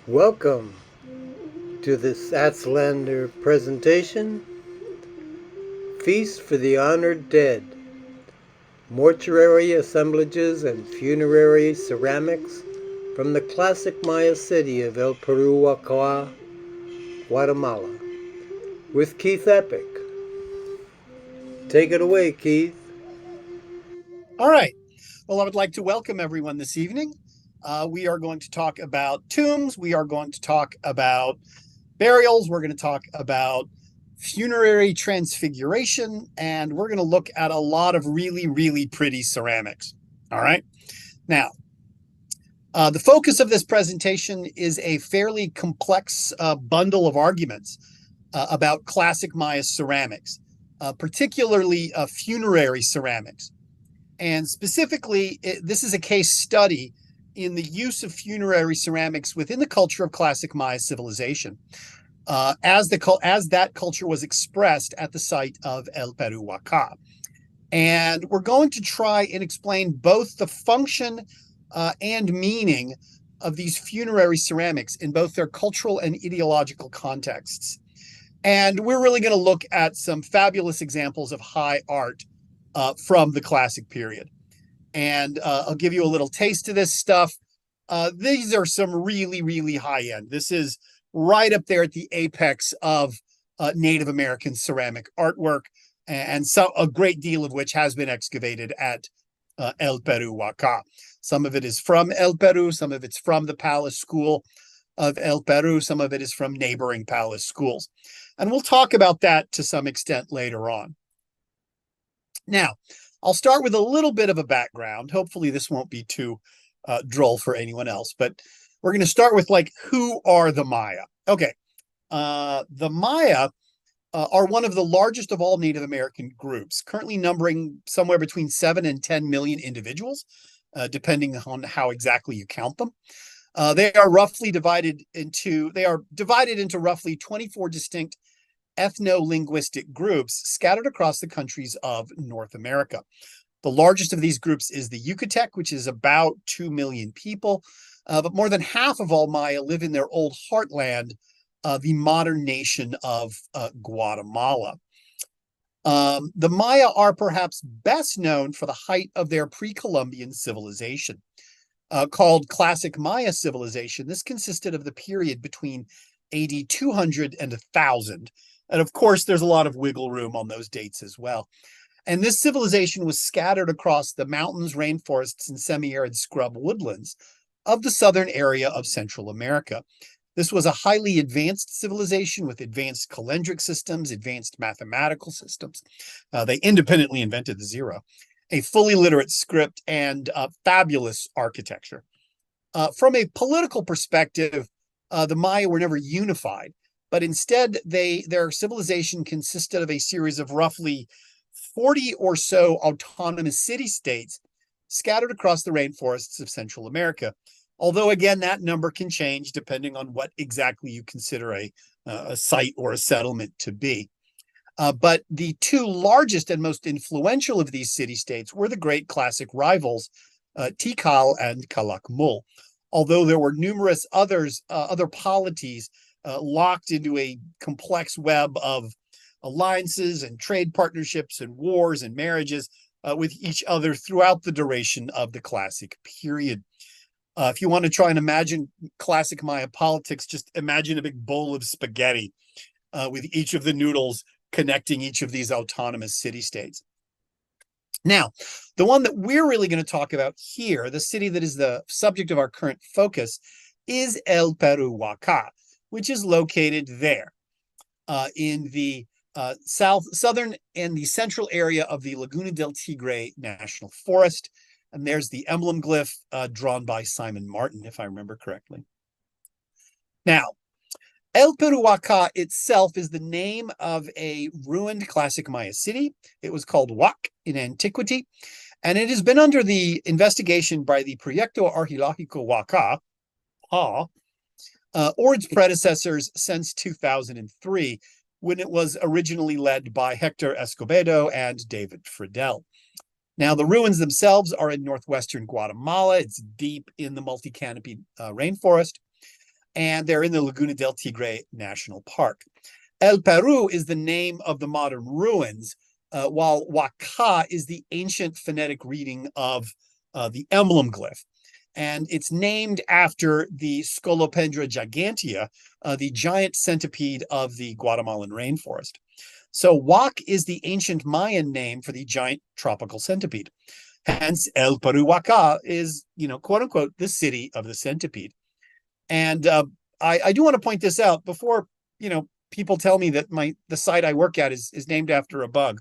Welcome to this Aztlander presentation, Feast for the Honored Dead, Mortuary Assemblages and Funerary Ceramics from the classic Maya city of El Peru-Waka, Guatemala, with Keith Eppich. Take it away, Keith. All right. Well, I would like to welcome everyone this evening. We are going to talk about tombs. We are going to talk about burials. We're going to talk about funerary transfiguration. And we're going to look at a lot of really, really pretty ceramics. All right. Now, the focus of this presentation is a fairly complex bundle of arguments about classic Maya ceramics, particularly funerary ceramics. And specifically, this is a case study in the use of funerary ceramics within the culture of classic Maya civilization, as that culture was expressed at the site of El Peru-Waka. And we're going to try and explain both the function and meaning of these funerary ceramics in both their cultural and ideological contexts. And we're really going to look at some fabulous examples of high art from the classic period. And I'll give you a little taste of this stuff. These are some really, really high end. This is right up there at the apex of Native American ceramic artwork, and a great deal of which has been excavated at El Peru-Waka. Some of it is from El Peru, some of it's from the Palace School of El Peru, some of it is from neighboring palace schools. And we'll talk about that to some extent later on. Now, I'll start with a little bit of a background. Hopefully this won't be too droll for anyone else, but we're going to start with who are the Maya? Okay. The Maya are one of the largest of all Native American groups, currently numbering somewhere between 7 and 10 million individuals, depending on how exactly you count them. They are divided into roughly 24 distinct ethno-linguistic groups scattered across the countries of North America. The largest of these groups is the Yucatec, which is about 2 million people, but more than half of all Maya live in their old heartland, the modern nation of Guatemala. The Maya are perhaps best known for the height of their pre-Columbian civilization. Called Classic Maya civilization, this consisted of the period between AD 200 and 1000. And of course, there's a lot of wiggle room on those dates as well. And this civilization was scattered across the mountains, rainforests, and semi-arid scrub woodlands of the southern area of Central America. This was a highly advanced civilization with advanced calendric systems, advanced mathematical systems. They independently invented the zero, a fully literate script, and fabulous architecture. From a political perspective, the Maya were never unified, but instead their civilization consisted of a series of roughly 40 or so autonomous city-states scattered across the rainforests of Central America. Although, again, that number can change depending on what exactly you consider a site or a settlement to be. But the two largest and most influential of these city-states were the great classic rivals, Tikal and Calakmul. Although there were numerous other polities locked into a complex web of alliances and trade partnerships and wars and marriages with each other throughout the duration of the classic period. If you want to try and imagine classic Maya politics, just imagine a big bowl of spaghetti with each of the noodles connecting each of these autonomous city-states. Now, the one that we're really going to talk about here, the city that is the subject of our current focus, is El Peru-Waka, which is located there in the southern and the central area of the Laguna del Tigre National Forest. And there's the emblem glyph drawn by Simon Martin, if I remember correctly. Now, El Peru-Waka itself is the name of a ruined classic Maya city. It was called Wak in antiquity, and it has been under the investigation by the Proyecto Arqueológico Waka, or its predecessors since 2003, when it was originally led by Hector Escobedo and David Friedel. Now, the ruins themselves are in northwestern Guatemala. It's deep in the multi-canopied rainforest. and they're in the Laguna del Tigre National Park. El Peru is the name of the modern ruins, while Waka is the ancient phonetic reading of the emblem glyph. And it's named after the Scolopendra gigantea, the giant centipede of the Guatemalan rainforest. So Wak is the ancient Mayan name for the giant tropical centipede. Hence, El Peru-Waka is, quote unquote, the city of the centipede. And I do want to point this out before, people tell me that the site I work at is named after a bug.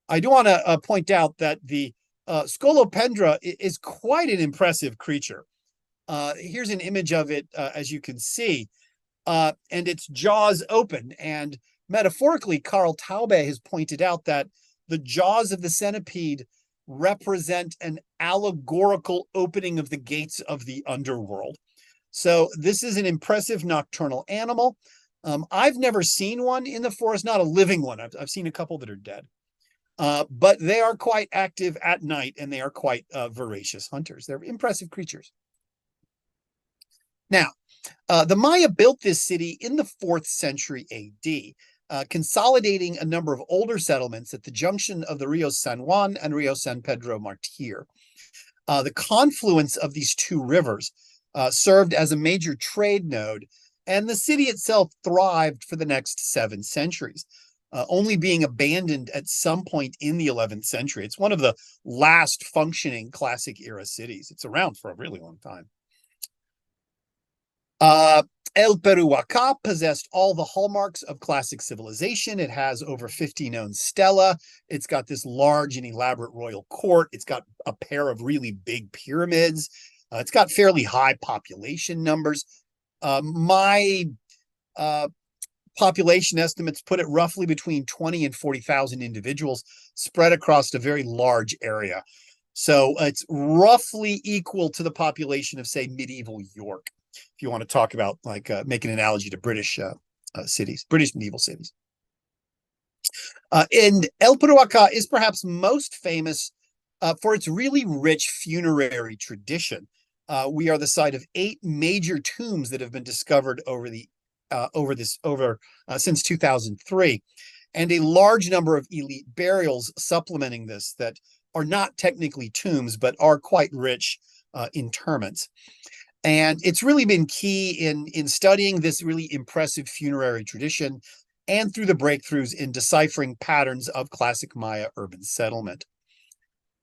I do want to point out that the Scolopendra is quite an impressive creature. Here's an image of it, as you can see, and its jaws open. And metaphorically, Carl Taube has pointed out that the jaws of the centipede represent an allegorical opening of the gates of the underworld. So this is an impressive nocturnal animal. I've never seen one in the forest, not a living one. I've seen a couple that are dead. But they are quite active at night, and they are quite voracious hunters. They're impressive creatures. Now, the Maya built this city in the 4th century AD, consolidating a number of older settlements at the junction of the Rio San Juan and Rio San Pedro Martir. The confluence of these two rivers served as a major trade node, and the city itself thrived for the next 7 centuries, only being abandoned at some point in the 11th century. It's one of the last functioning classic era cities. It's around for a really long time. El Peru-Waka possessed all the hallmarks of classic civilization. It has over 50 known stelae. It's got this large and elaborate royal court. It's got a pair of really big pyramids. It's got fairly high population numbers. My population estimates put it roughly between 20 and 40,000 individuals spread across a very large area. So it's roughly equal to the population of, say, medieval York, if you want to talk about, like, make an analogy to British cities, British medieval cities. And El Peru-Waka is perhaps most famous for its really rich funerary tradition. We are the site of 8 major tombs that have been discovered since 2003, and a large number of elite burials supplementing this that are not technically tombs but are quite rich interments. And it's really been key in studying this really impressive funerary tradition and through the breakthroughs in deciphering patterns of classic Maya urban settlement.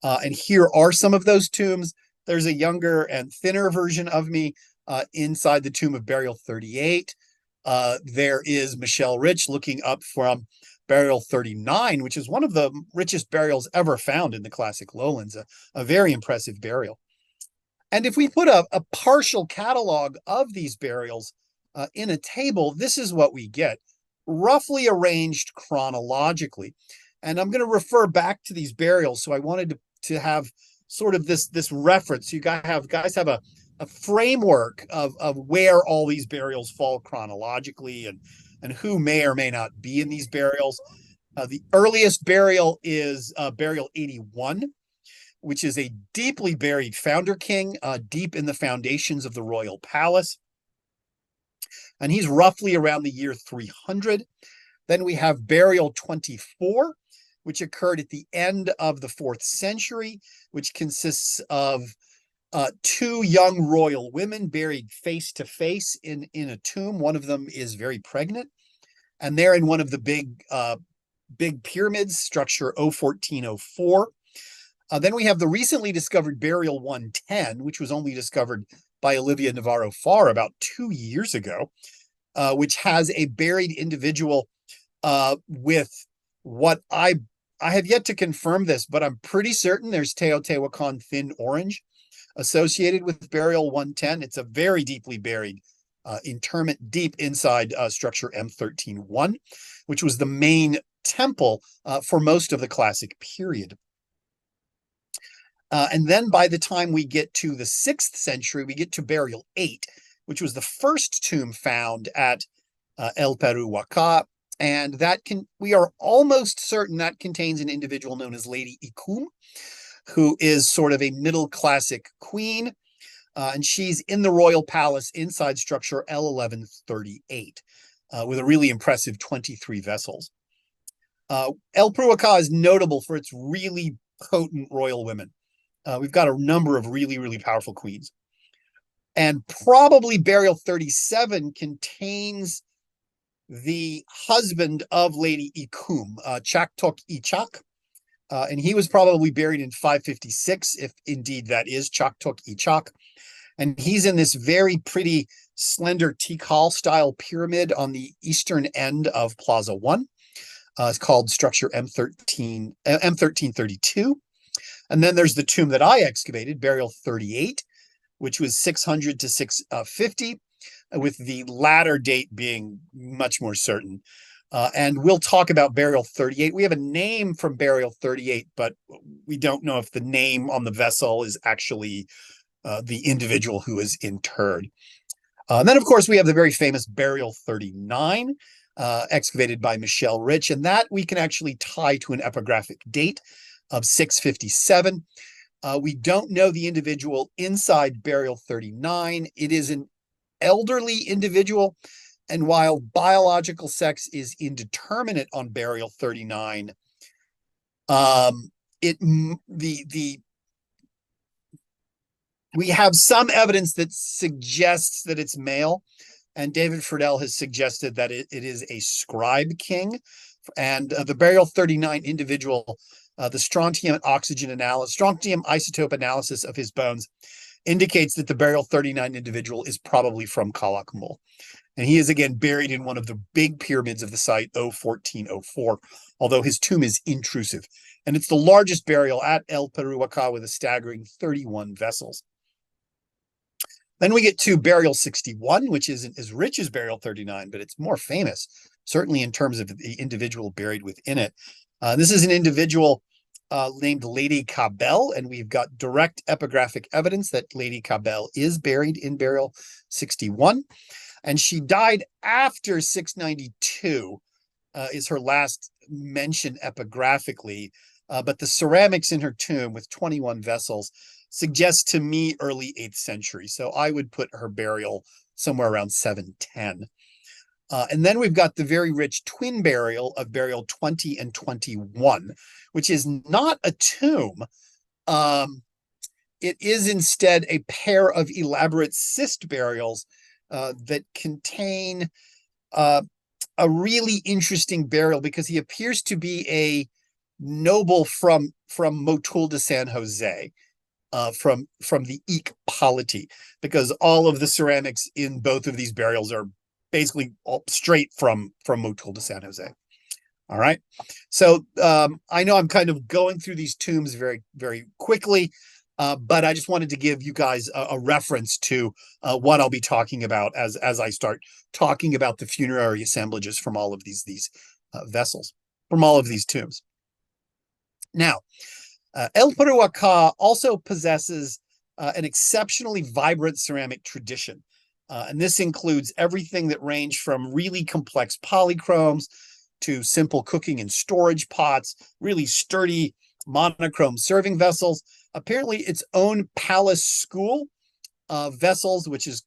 And here are some of those tombs. There's a younger and thinner version of me inside the tomb of burial 38. There is Michelle Rich looking up from burial 39, which is one of the richest burials ever found in the classic lowlands, a very impressive burial. And if we put a partial catalog of these burials in a table, this is what we get, roughly arranged chronologically. And I'm going to refer back to these burials. So I wanted to have sort of this reference. You guys have a framework of where all these burials fall chronologically and who may or may not be in these burials. The earliest burial is burial 81, which is a deeply buried founder king deep in the foundations of the royal palace. And he's roughly around the year 300. Then we have burial 24, which occurred at the end of the 4th century, which consists of 2 young royal women buried face to face in a tomb. One of them is very pregnant, and they're in one of the big pyramids, structure 01404. Then we have the recently discovered burial 110, which was only discovered by Olivia Navarro Farr about 2 years ago, which has a buried individual with what I have yet to confirm this, but I'm pretty certain there's Teotihuacan thin orange associated with burial 110. It's a very deeply buried interment deep inside structure M13-1, which was the main temple for most of the classic period. And then by the time we get to the 6th century, we get to burial 8, which was the first tomb found at El Peru-Waka. And we are almost certain that contains an individual known as Lady Ikum, who is sort of a middle classic queen. and she's in the royal palace inside structure L1138 with a really impressive 23 vessels. El Peru-Waka is notable for its really potent royal women. We've got a number of really, really powerful queens. And probably burial 37 contains the husband of Lady Ikum, Chaktok Ichak. And he was probably buried in 556, if indeed that is Chaktok Ichak. And he's in this very pretty, slender Tikal style pyramid on the eastern end of Plaza 1. It's called structure M1332. And then there's the tomb that I excavated, burial 38, which was 600 to 650, with the latter date being much more certain. And we'll talk about burial 38. We have a name from burial 38, but we don't know if the name on the vessel is actually the individual who is interred. And then, of course, we have the very famous burial 39, excavated by Michelle Rich, and that we can actually tie to an epigraphic date of 657. We don't know the individual inside burial 39. It is an elderly individual, and while biological sex is indeterminate on burial 39, we have some evidence that suggests that it's male, and David Friedel has suggested that it is a scribe king. And the burial 39 individual, the strontium isotope analysis of his bones indicates that the burial 39 individual is probably from Calakmul. And he is again buried in one of the big pyramids of the site, O1404, although his tomb is intrusive. And it's the largest burial at El Peru-Waka with a staggering 31 vessels. Then we get to burial 61, which isn't as rich as burial 39, but it's more famous, certainly in terms of the individual buried within it. This is an individual named Lady Cabell, and we've got direct epigraphic evidence that Lady Cabell is buried in burial 61. And she died after 692, is her last mention epigraphically. But the ceramics in her tomb with 21 vessels suggests to me early 8th century. So I would put her burial somewhere around 710. And then we've got the very rich twin burial of burial 20 and 21, which is not a tomb. It is instead a pair of elaborate cyst burials that contain a really interesting burial because he appears to be a noble from Motul de San Jose, from the Ick polity, because all of the ceramics in both of these burials are basically all straight from Motul de San Jose. All right. So I know I'm kind of going through these tombs very, very quickly, but I just wanted to give you guys a reference to what I'll be talking about as I start talking about the funerary assemblages from all of these vessels, from all of these tombs. Now, El Peru-Waka also possesses an exceptionally vibrant ceramic tradition. And this includes everything that range from really complex polychromes to simple cooking and storage pots, really sturdy monochrome serving vessels, apparently its own palace school vessels, which is,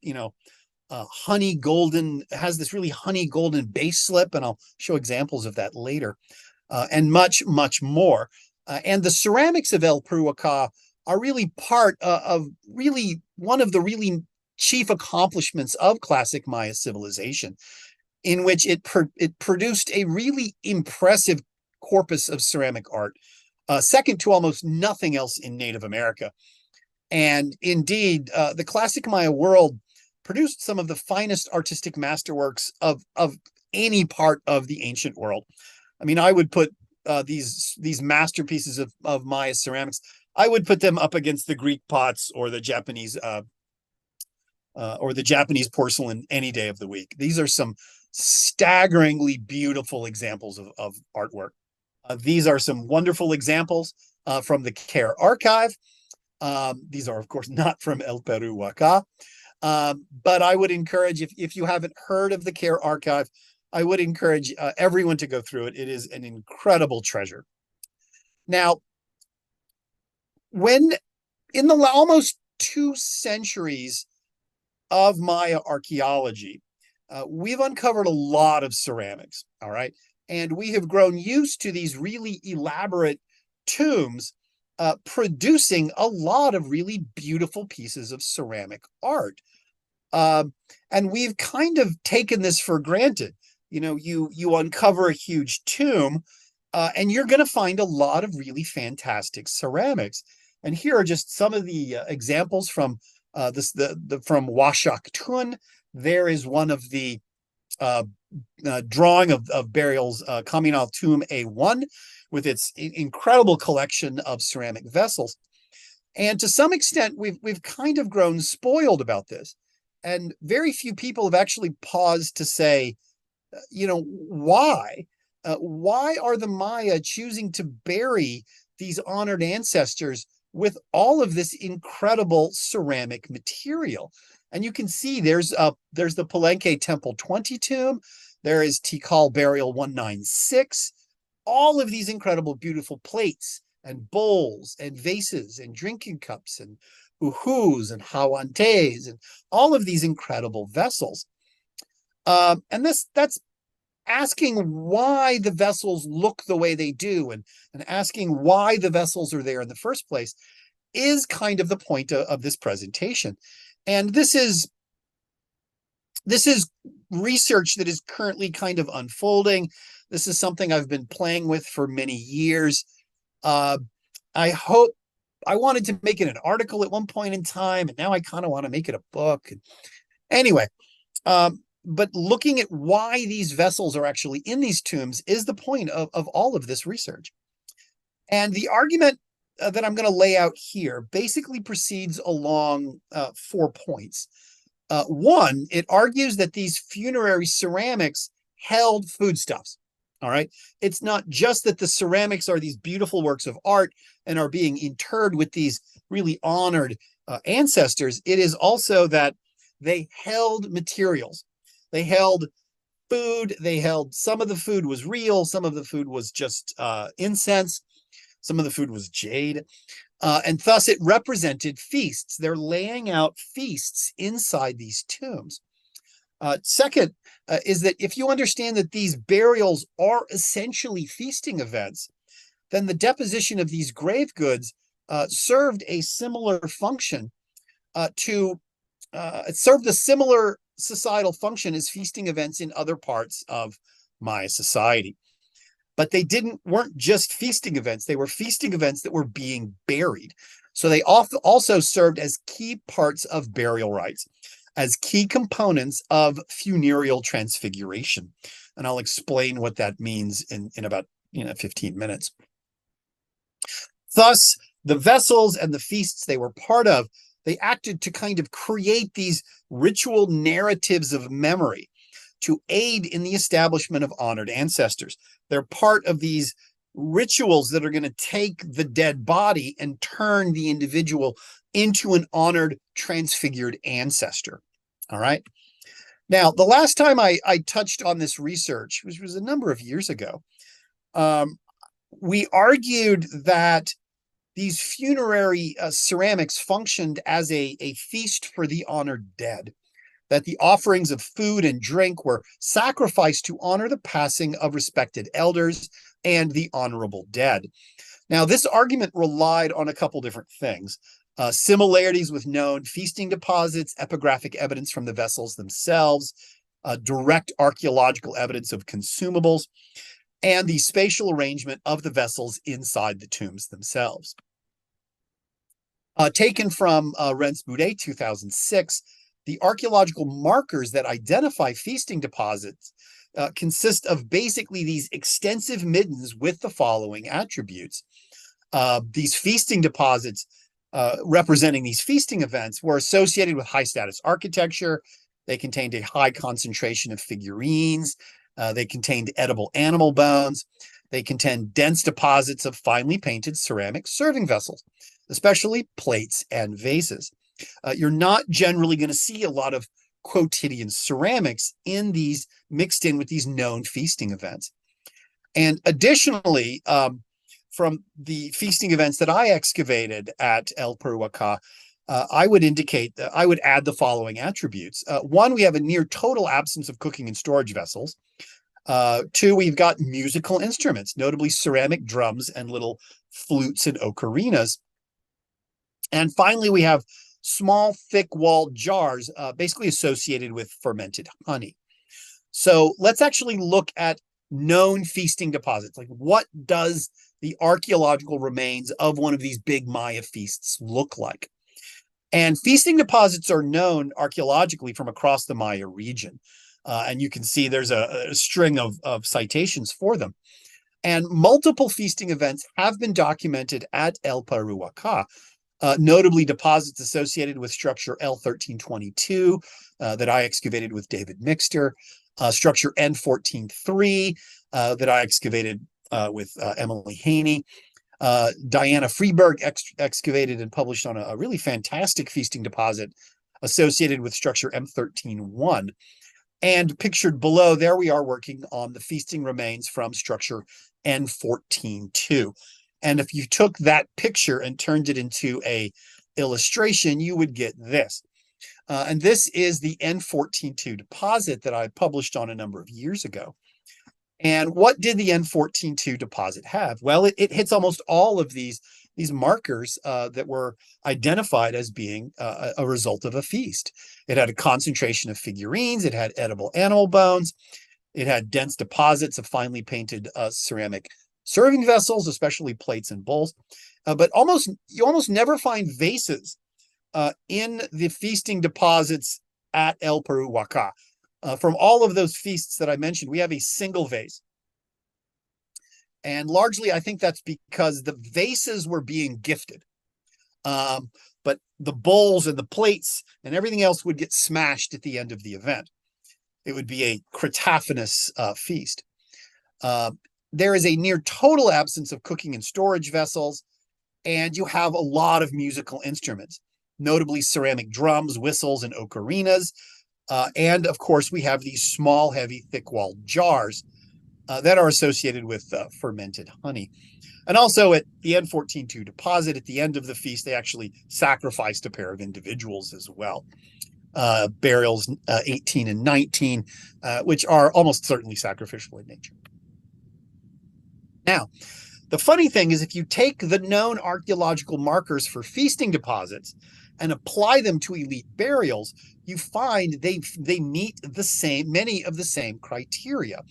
honey golden, has this really honey golden base slip, and I'll show examples of that later, and much, much more. And the ceramics of El Peru-Waka are really part of really one of the really chief accomplishments of classic Maya civilization, in which it produced a really impressive corpus of ceramic art, second to almost nothing else in Native America. And indeed, the classic Maya world produced some of the finest artistic masterworks of any part of the ancient world. I mean, I would put these masterpieces of Maya ceramics, I would put them up against the Greek pots or the Japanese porcelain any day of the week. These are some staggeringly beautiful examples of artwork. These are some wonderful examples from the CARE archive. These are, of course, not from El Peru-Waka, but I would encourage, if you haven't heard of the CARE archive, I would encourage everyone to go through it. It is an incredible treasure. Now, when in the almost 2 centuries of Maya archaeology, we've uncovered a lot of ceramics, all right? And we have grown used to these really elaborate tombs producing a lot of really beautiful pieces of ceramic art. And we've kind of taken this for granted. You uncover a huge tomb, and you're going to find a lot of really fantastic ceramics. And here are just some of the examples from from Washak Tun. There is one of the drawing of burials, communal tomb A1, with its incredible collection of ceramic vessels. And to some extent, we've kind of grown spoiled about this. And very few people have actually paused to say, why? Why are the Maya choosing to bury these honored ancestors with all of this incredible ceramic material? And you can see there's the Palenque Temple 20 tomb. There is Tikal Burial 196. All of these incredible, beautiful plates and bowls and vases and drinking cups and uhus and hawantes and all of these incredible vessels. And that's asking why the vessels look the way they do, and asking why the vessels are there in the first place is kind of the point of this presentation. And this is research that is currently kind of unfolding. This is something I've been playing with for many years. I wanted to make it an article at one point in time, and now I kind of want to make it a book. Anyway, but looking at why these vessels are actually in these tombs is the point of all of this research. And the argument that I'm going to lay out here basically proceeds along 4 points. One, it argues that these funerary ceramics held foodstuffs. All right. It's not just that the ceramics are these beautiful works of art and are being interred with these really honored ancestors. It is also that they held materials. They held food. Some of the food was real. Some of the food was just incense. Some of the food was jade. And thus it represented feasts. They're laying out feasts inside these tombs. Second, is that if you understand that these burials are essentially feasting events, then the deposition of these grave goods served a similar function it served a similar societal function as feasting events in other parts of Maya society. But they weren't just feasting events. They were feasting events that were being buried. So they also served as key parts of burial rites, as key components of funereal transfiguration. And I'll explain what that means in about 15 minutes. Thus, the vessels and the feasts they were part of, they acted to kind of create these ritual narratives of memory to aid in the establishment of honored ancestors. They're part of these rituals that are going to take the dead body and turn the individual into an honored, transfigured ancestor. All right. Now, the last time I touched on this research, which was a number of years ago, we argued that these funerary ceramics functioned as a feast for the honored dead, that the offerings of food and drink were sacrificed to honor the passing of respected elders and the honorable dead. Now, this argument relied on a couple different things. Similarities with known feasting deposits, epigraphic evidence from the vessels themselves, direct archaeological evidence of consumables, and the spatial arrangement of the vessels inside the tombs themselves. Taken from Renz Boudet, 2006, the archaeological markers that identify feasting deposits consist of basically these extensive middens with the following attributes. These feasting deposits representing these feasting events were associated with high status architecture. They contained a high concentration of figurines. They contained edible animal bones. They contained dense deposits of finely painted ceramic serving vessels, especially plates and vases. You're not generally going to see a lot of quotidian ceramics in these mixed in with these known feasting events. And additionally, from the feasting events that I excavated at El Peru-Waka, I would indicate that I would add the following attributes. One, we have a near total absence of cooking and storage vessels. Two, we've got musical instruments, notably ceramic drums and little flutes and ocarinas. And finally, we have small, thick-walled jars, basically associated with fermented honey. So let's actually look at known feasting deposits. Like, what does the archaeological remains of one of these big Maya feasts look like? And feasting deposits are known archaeologically from across the Maya region. And you can see there's a string of citations for them. And multiple feasting events have been documented at El Peru-Waka, notably deposits associated with structure L1322 that I excavated with David Mixter, structure N143 that I excavated with Emily Haney. Diana Freeberg excavated and published on a really fantastic feasting deposit associated with structure M131. And pictured below, there we are working on the feasting remains from structure N142. And if you took that picture and turned it into a illustration, you would get this. And this is the N142 deposit that I published on a number of years ago. And what did the N142 deposit have? Well, it hits almost all of these markers that were identified as being a result of a feast. It had a concentration of figurines. It had edible animal bones. It had dense deposits of finely painted ceramic serving vessels, especially plates and bowls. But you almost never find vases in the feasting deposits at El Peru-Waka. From all of those feasts that I mentioned, we have a single vase. And largely, I think that's because the vases were being gifted. But the bowls and the plates and everything else would get smashed at the end of the event. It would be a crataphonous feast. There is a near total absence of cooking and storage vessels, and you have a lot of musical instruments, notably ceramic drums, whistles, and ocarinas. And of course, we have these small, heavy, thick-walled jars that are associated with fermented honey. And also at the N142 deposit, at the end of the feast, they actually sacrificed a pair of individuals as well. Burials 18 and 19, which are almost certainly sacrificial in nature. Now, the funny thing is, if you take the known archaeological markers for feasting deposits and apply them to elite burials, you find they meet many of the same criteria.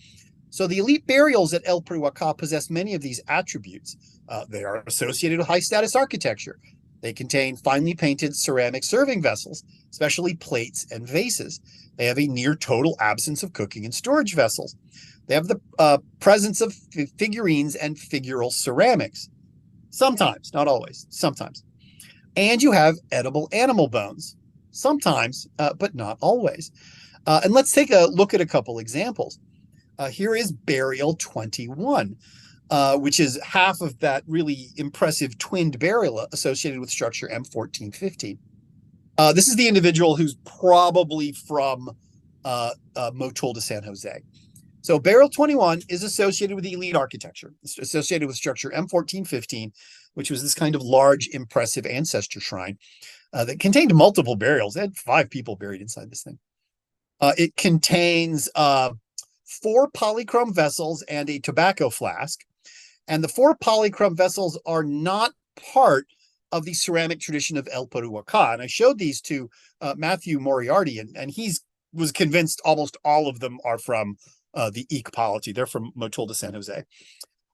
So the elite burials at El Peru-Waka possess many of these attributes. They are associated with high-status architecture. They contain finely painted ceramic serving vessels, especially plates and vases. They have a near total absence of cooking and storage vessels. They have the presence of figurines and figural ceramics. Sometimes, not always, sometimes. And you have edible animal bones. Sometimes, but not always. And let's take a look at a couple examples. Here is burial 21, which is half of that really impressive twinned burial associated with structure M1415. This is the individual who's probably from Motul de San Jose. So burial 21 is associated with the elite architecture. It's associated with structure M1415, which was this kind of large, impressive ancestor shrine that contained multiple burials. It had 5 people buried inside this thing. It contains 4 polychrome vessels and a tobacco flask. And the 4 polychrome vessels are not part of the ceramic tradition of El Peru-Waka. And I showed these to Matthew Moriarty, and he was convinced almost all of them are from the Eek polity. They're from Motul de San Jose.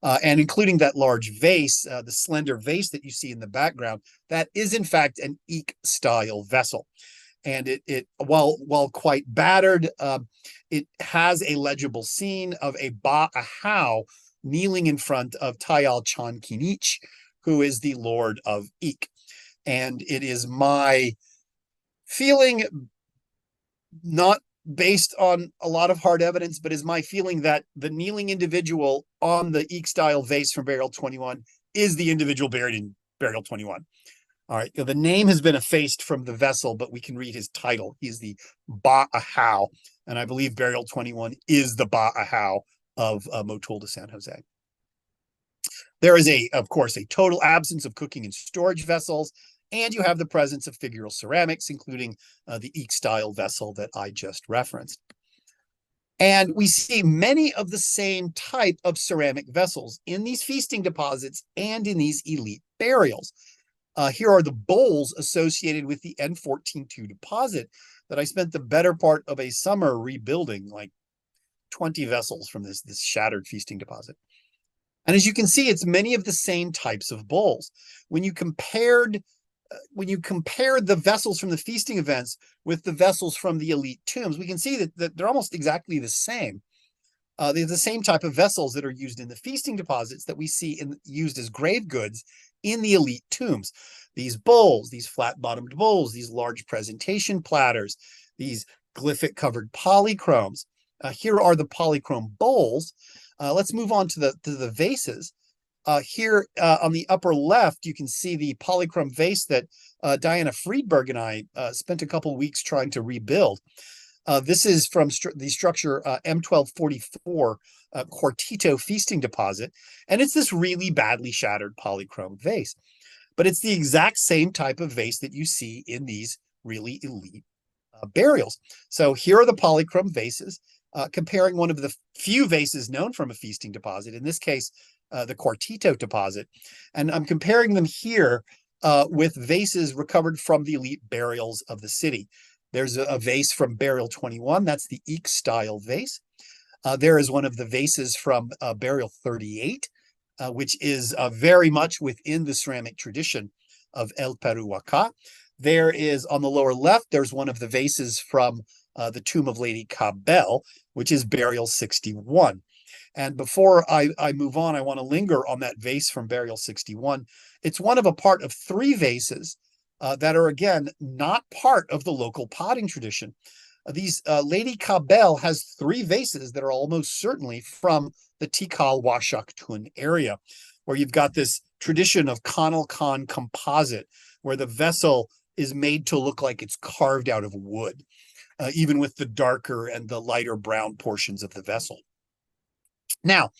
And including that large vase, the slender vase that you see in the background, that is in fact an Eek style vessel. And it while quite battered, it has a legible scene of a Ba-Ahau kneeling in front of Tayal Chan Kinich, who is the Lord of Eek. And it is my feeling, not based on a lot of hard evidence, but is my feeling that the kneeling individual on the Eek style vase from burial 21 is the individual buried in burial 21. All right, the name has been effaced from the vessel, but we can read his title. He's the Ba-Ahau, and I believe burial 21 is the Ba-Ahau of Motul de San Jose. There is, of course, a total absence of cooking and storage vessels And you have the presence of figural ceramics, including the Eek-style vessel that I just referenced. And we see many of the same type of ceramic vessels in these feasting deposits and in these elite burials. Here are the bowls associated with the N14-2 deposit that I spent the better part of a summer rebuilding, like 20 vessels from this shattered feasting deposit. And as you can see, it's many of the same types of bowls. When you compared the vessels from the feasting events with the vessels from the elite tombs, we can see that they're almost exactly the same. They're the same type of vessels that are used in the feasting deposits that we see used as grave goods in the elite tombs. These bowls, these flat-bottomed bowls, these large presentation platters, these glyphic-covered polychromes. Here are the polychrome bowls. Let's move on to the vases. Here on the upper left, you can see the polychrome vase that Diana Friedberg and I spent a couple weeks trying to rebuild. This is from the structure M1244 Cuartito feasting deposit, and it's this really badly shattered polychrome vase. But it's the exact same type of vase that you see in these really elite burials. So here are the polychrome vases, comparing one of the few vases known from a feasting deposit, in this case, the Cuartito deposit. And I'm comparing them here with vases recovered from the elite burials of the city. There's a vase from burial 21. That's the Eek-style vase. There is one of the vases from burial 38, which is very much within the ceramic tradition of El Peru-Waka. There is, on the lower left, there's one of the vases from the tomb of Lady Cabell, which is burial 61. And before I move on, I want to linger on that vase from burial 61. It's one of a part of three vases that are, again, not part of the local potting tradition. Lady Cabell has three vases that are almost certainly from the Tikal Washaktun area, where you've got this tradition of Kanal Khan composite, where the vessel is made to look like it's carved out of wood, even with the darker and the lighter brown portions of the vessel. Now,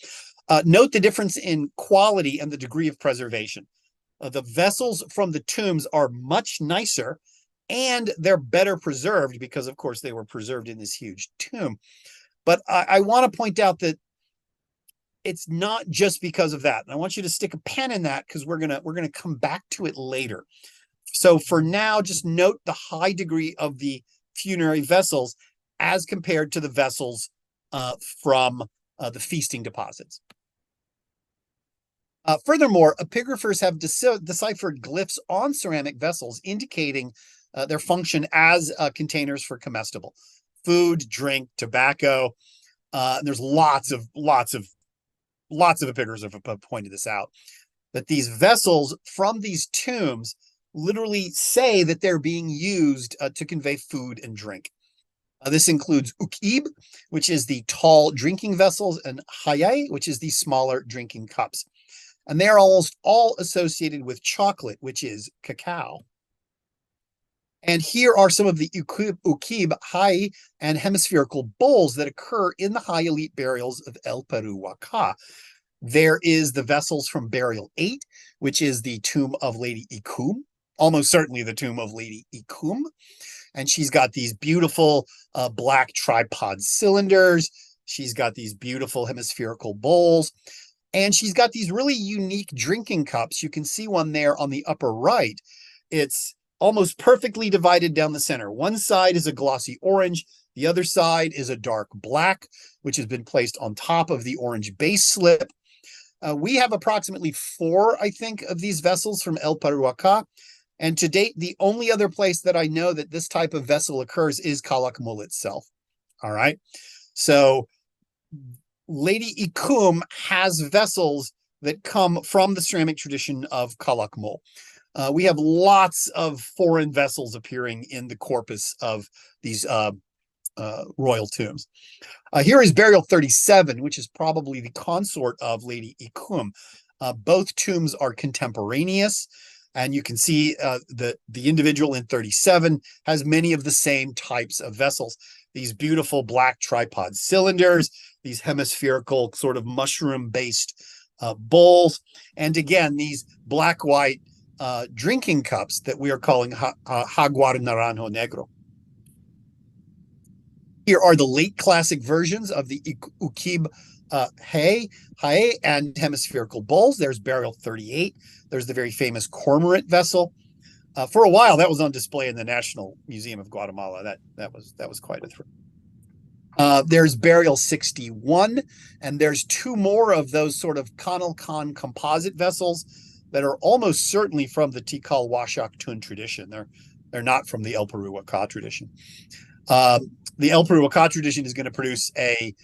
note the difference in quality and the degree of preservation. The vessels from the tombs are much nicer, and they're better preserved because, of course, they were preserved in this huge tomb. But I want to point out that it's not just because of that. And I want you to stick a pen in that because we're gonna come back to it later. So for now, just note the high degree of the funerary vessels as compared to the vessels from the feasting deposits. Furthermore, epigraphers have deciphered glyphs on ceramic vessels indicating their function as containers for comestible food, drink, tobacco. There's lots of epigraphers have pointed this out, that these vessels from these tombs literally say that they're being used to convey food and drink. This includes ukib, which is the tall drinking vessels, and hayay, which is the smaller drinking cups. And they are almost all associated with chocolate, which is cacao. And here are some of the ukib, hai, and hemispherical bowls that occur in the high elite burials of El Peru-Waka. There is the vessels from burial 8, which is the tomb of Lady Ikum, almost certainly the tomb of Lady Ikum. And she's got these beautiful black tripod cylinders. She's got these beautiful hemispherical bowls. And she's got these really unique drinking cups. You can see one there on the upper right. It's almost perfectly divided down the center. One side is a glossy orange. The other side is a dark black, which has been placed on top of the orange base slip. We have approximately 4, I think, of these vessels from El Peru-Waka. And to date, the only other place that I know that this type of vessel occurs is Calakmul itself. All right. So Lady Ikum has vessels that come from the ceramic tradition of Calakmul. We have lots of foreign vessels appearing in the corpus of these royal tombs. Here is burial 37, which is probably the consort of Lady Ikum. Both tombs are contemporaneous. And you can see the individual in 37 has many of the same types of vessels. These beautiful black tripod cylinders, these hemispherical sort of mushroom-based bowls. And again, these black-white drinking cups that we are calling jaguar naranjo negro. Here are the late classic versions of the ukib hae and hemispherical bowls. There's burial 38. There's the very famous cormorant vessel. For a while, that was on display in the National Museum of Guatemala. That was quite a thrill. There's burial 61, and there's two more of those sort of Conalcan composite vessels that are almost certainly from the Tikal Washak Tun tradition. They're not from the El Peru-Waka tradition. The El Peru-Waka tradition is going to produce a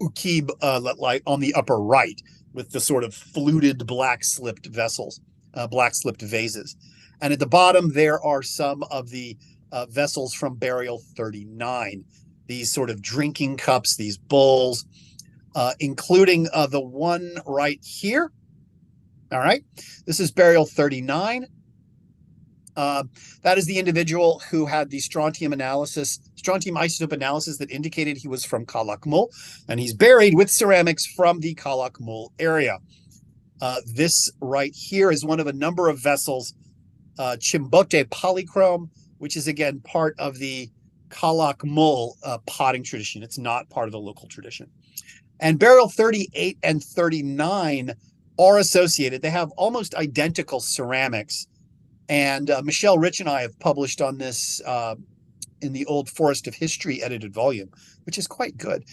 ukib like on the upper right with the sort of fluted black slipped vessels, black slipped vases. And at the bottom, there are some of the vessels from burial 39, these sort of drinking cups, these bowls, including the one right here. All right, this is burial 39. That is the individual who had the strontium isotope analysis that indicated he was from Calakmul, and he's buried with ceramics from the Calakmul area. This right here is one of a number of vessels, chimbote polychrome, which is again part of the Calakmul potting tradition. It's not part of the local tradition. And burial 38 and 39 are associated. They have almost identical ceramics. And Michelle Rich and I have published on this in the Old Forest of History edited volume, which is quite good.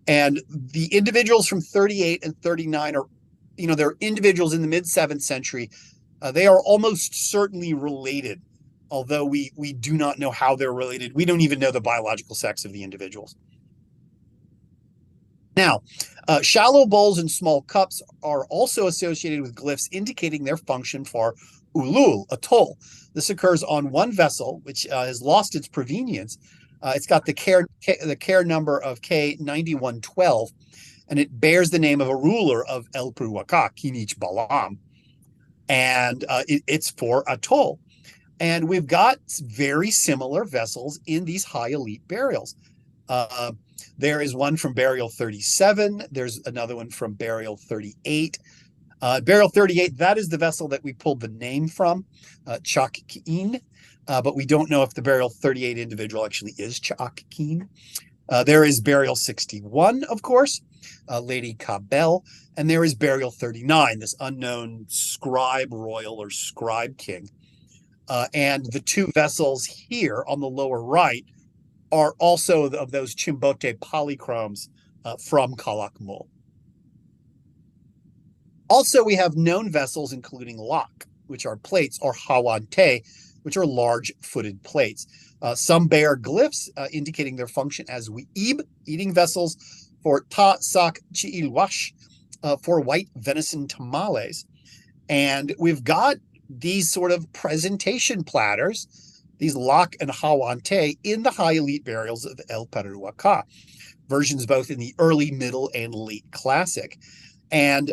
And the individuals from 38 and 39 are, they're individuals in the mid-7th century. They are almost certainly related, although we do not know how they're related. We don't even know the biological sex of the individuals. Now, shallow bowls and small cups are also associated with glyphs indicating their function for ulul, a toll. This occurs on one vessel, which has lost its provenience. It's got the care number of K9112, and it bears the name of a ruler of El Peru-Waka, Kinich Balam. And it's for a toll. And we've got very similar vessels in these high elite burials. There is one from burial 37. There's another one from burial 38. Burial 38, that is the vessel that we pulled the name from, Chakkin, but we don't know if the burial 38 individual actually is Chakkin. There is burial 61, of course, Lady Cabell, and there is burial 39, this unknown scribe royal or scribe king. And the two vessels here on the lower right are also of those chimbote polychromes from Calakmul. Also, we have known vessels, including lak, which are plates, or hawante, which are large-footed plates. Some bear glyphs indicating their function as we'ib, eating vessels, for ta sak chiilwash, for white venison tamales. And we've got these sort of presentation platters, these lak and hawante, in the high elite burials of El Peru-Waka, versions both in the early, middle, and late classic. And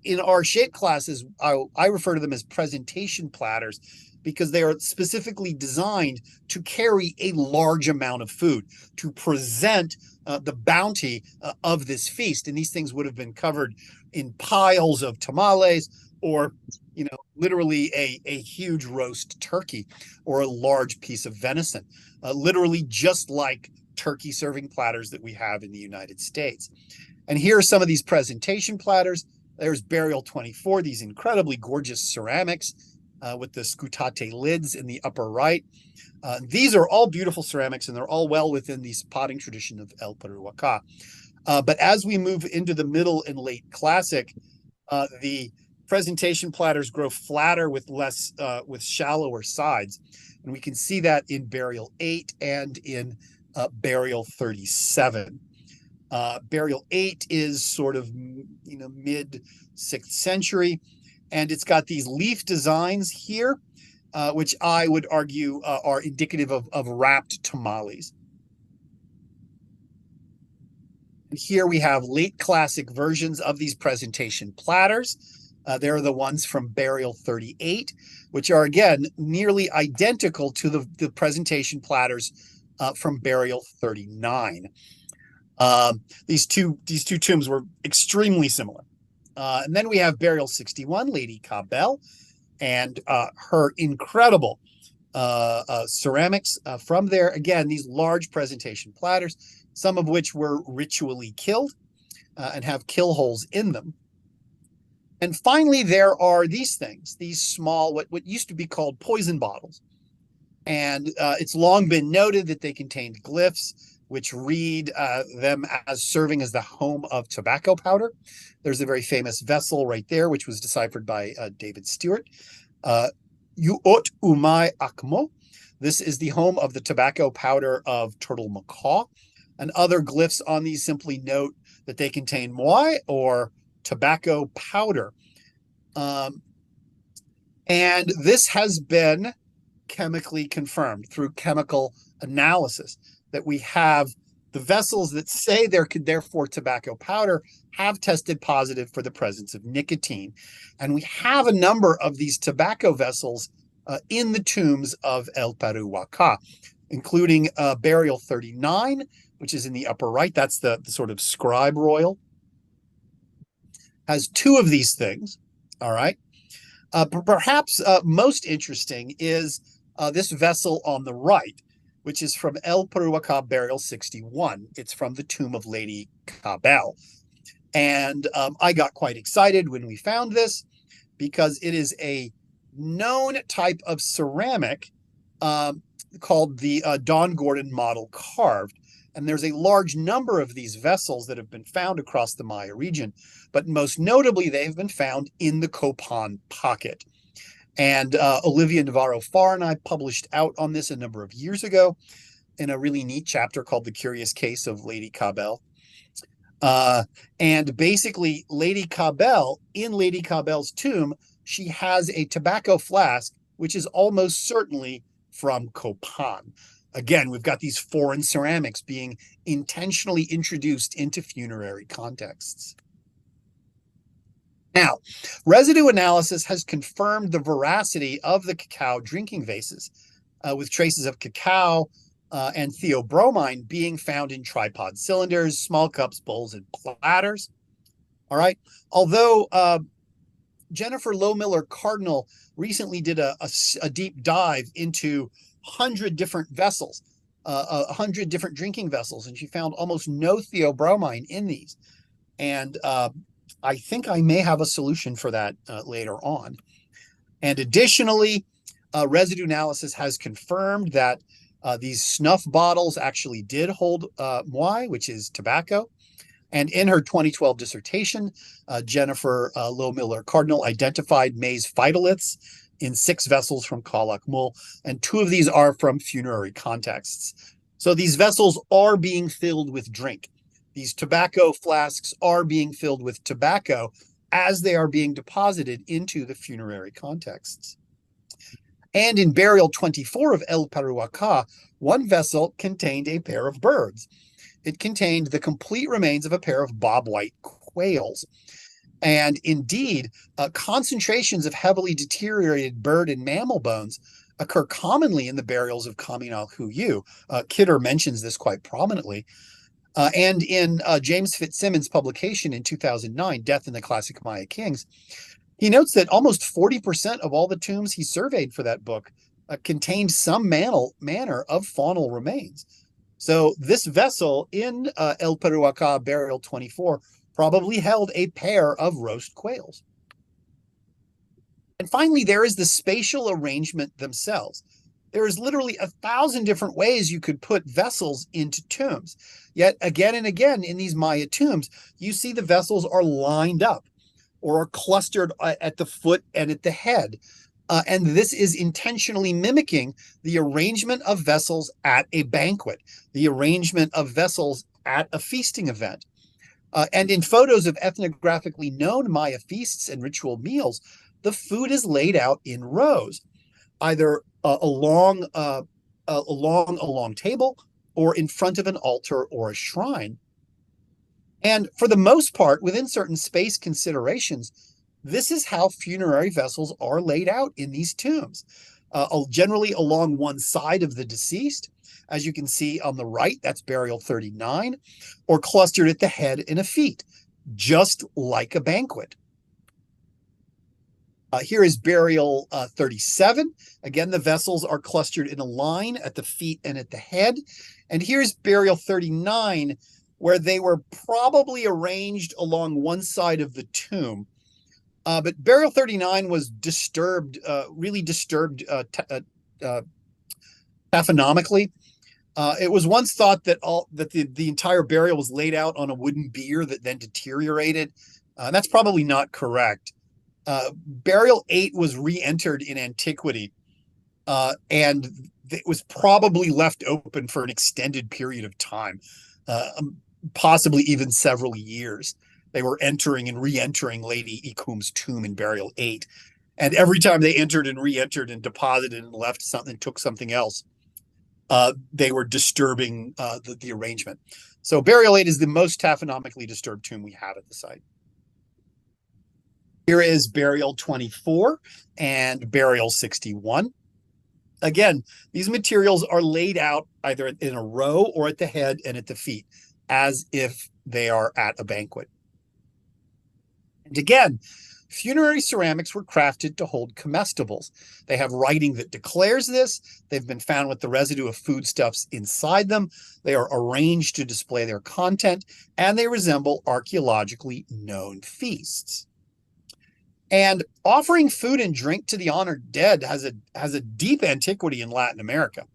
in our shape classes, I refer to them as presentation platters because they are specifically designed to carry a large amount of food, to present the bounty of this feast. And these things would have been covered in piles of tamales or, literally a huge roast turkey or a large piece of venison, literally just like turkey serving platters that we have in the United States. And here are some of these presentation platters. There's burial 24, these incredibly gorgeous ceramics with the scutate lids in the upper right. These are all beautiful ceramics, and they're all well within the potting tradition of El Peru-Waka. But as we move into the middle and late classic, the presentation platters grow flatter with with shallower sides. And we can see that in burial 8 and in burial 37. Burial 8 is sort of, mid 6th century, and it's got these leaf designs here, which I would argue are indicative of wrapped tamales. And here we have late classic versions of these presentation platters. They're the ones from burial 38, which are, again, nearly identical to the presentation platters from burial 39. These two tombs were extremely similar. And then we have burial 61, Lady Cabell, and her incredible ceramics from there. Again, these large presentation platters, some of which were ritually killed and have kill holes in them. And finally, there are these things, these small, what used to be called poison bottles. And it's long been noted that they contained glyphs, which read them as serving as the home of tobacco powder. There's a very famous vessel right there, which was deciphered by David Stewart. Uot umai akmo. This is the home of the tobacco powder of turtle macaw. And other glyphs on these simply note that they contain moai, or tobacco powder. And this has been chemically confirmed through chemical analysis, that we have the vessels that say they're therefore tobacco powder have tested positive for the presence of nicotine. And we have a number of these tobacco vessels in the tombs of El Peru-Waka, including burial 39, which is in the upper right. That's the sort of scribe royal. Has two of these things, all right? Perhaps most interesting is this vessel on the right, which is from El Peru-Waka burial 61. It's from the tomb of Lady Cabell. And I got quite excited when we found this, because it is a known type of ceramic called the Don Gordon model carved. And there's a large number of these vessels that have been found across the Maya region, but most notably, they have been found in the Copan pocket. And Olivia Navarro-Farr and I published out on this a number of years ago in a really neat chapter called The Curious Case of Lady Cabell. And basically, Lady Cabell, in Lady Cabell's tomb, she has a tobacco flask, which is almost certainly from Copan. Again, we've got these foreign ceramics being intentionally introduced into funerary contexts. Now, residue analysis has confirmed the veracity of the cacao drinking vases, with traces of cacao and theobromine being found in tripod cylinders, small cups, bowls, and platters. All right. Although Jennifer Low-Miller Cardinal recently did a deep dive into 100 different vessels, 100 different drinking vessels, and she found almost no theobromine in these. And I think I may have a solution for that later on. And additionally, residue analysis has confirmed that these snuff bottles actually did hold moai, which is tobacco. And in her 2012 dissertation, Jennifer Low-Miller Cardinal identified maize phytoliths in 6 vessels from Calakmul, and 2 of these are from funerary contexts. So these vessels are being filled with drink. These tobacco flasks are being filled with tobacco as they are being deposited into the funerary contexts. And in burial 24 of El Peru-Waka, one vessel contained a pair of birds. It contained the complete remains of a pair of bobwhite quails. And indeed, concentrations of heavily deteriorated bird and mammal bones occur commonly in the burials of Kaminal Huyu. Kidder mentions this quite prominently. And in James Fitzsimmons' publication in 2009, Death in the Classic Maya Kings, he notes that almost 40% of all the tombs he surveyed for that book contained some manner of faunal remains. So this vessel in El Peru-Waka burial 24 probably held a pair of roast quails. And finally, there is the spatial arrangement themselves. There is literally 1,000 different ways you could put vessels into tombs. Yet again and again in these Maya tombs, you see the vessels are lined up or are clustered at the foot and at the head. And this is intentionally mimicking the arrangement of vessels at a banquet, the arrangement of vessels at a feasting event. And in photos of ethnographically known Maya feasts and ritual meals, the food is laid out in rows, either along a long table or in front of an altar or a shrine. And for the most part, within certain space considerations, this is how funerary vessels are laid out in these tombs, generally along one side of the deceased. As you can see on the right, that's burial 39, or clustered at the head and a feet, just like a banquet. Here is burial 37. Again, the vessels are clustered in a line at the feet and at the head. And here's burial 39, where they were probably arranged along one side of the tomb. But burial 39 was disturbed, really disturbed taphonomically. It was once thought that the entire burial was laid out on a wooden bier that then deteriorated. That's probably not correct. Burial 8 was re-entered in antiquity, and it was probably left open for an extended period of time, possibly even several years. They were entering and re-entering Lady Ikum's tomb in burial 8. And every time they entered and re-entered and deposited and left something, took something else, they were disturbing the arrangement. So burial 8 is the most taphonomically disturbed tomb we have at the site. Here is burial 24 and burial 61. Again, these materials are laid out either in a row or at the head and at the feet, as if they are at a banquet. And again, funerary ceramics were crafted to hold comestibles. They have writing that declares this. They've been found with the residue of foodstuffs inside them. They are arranged to display their content, and they resemble archaeologically known feasts. And offering food and drink to the honored dead has a deep antiquity in Latin America,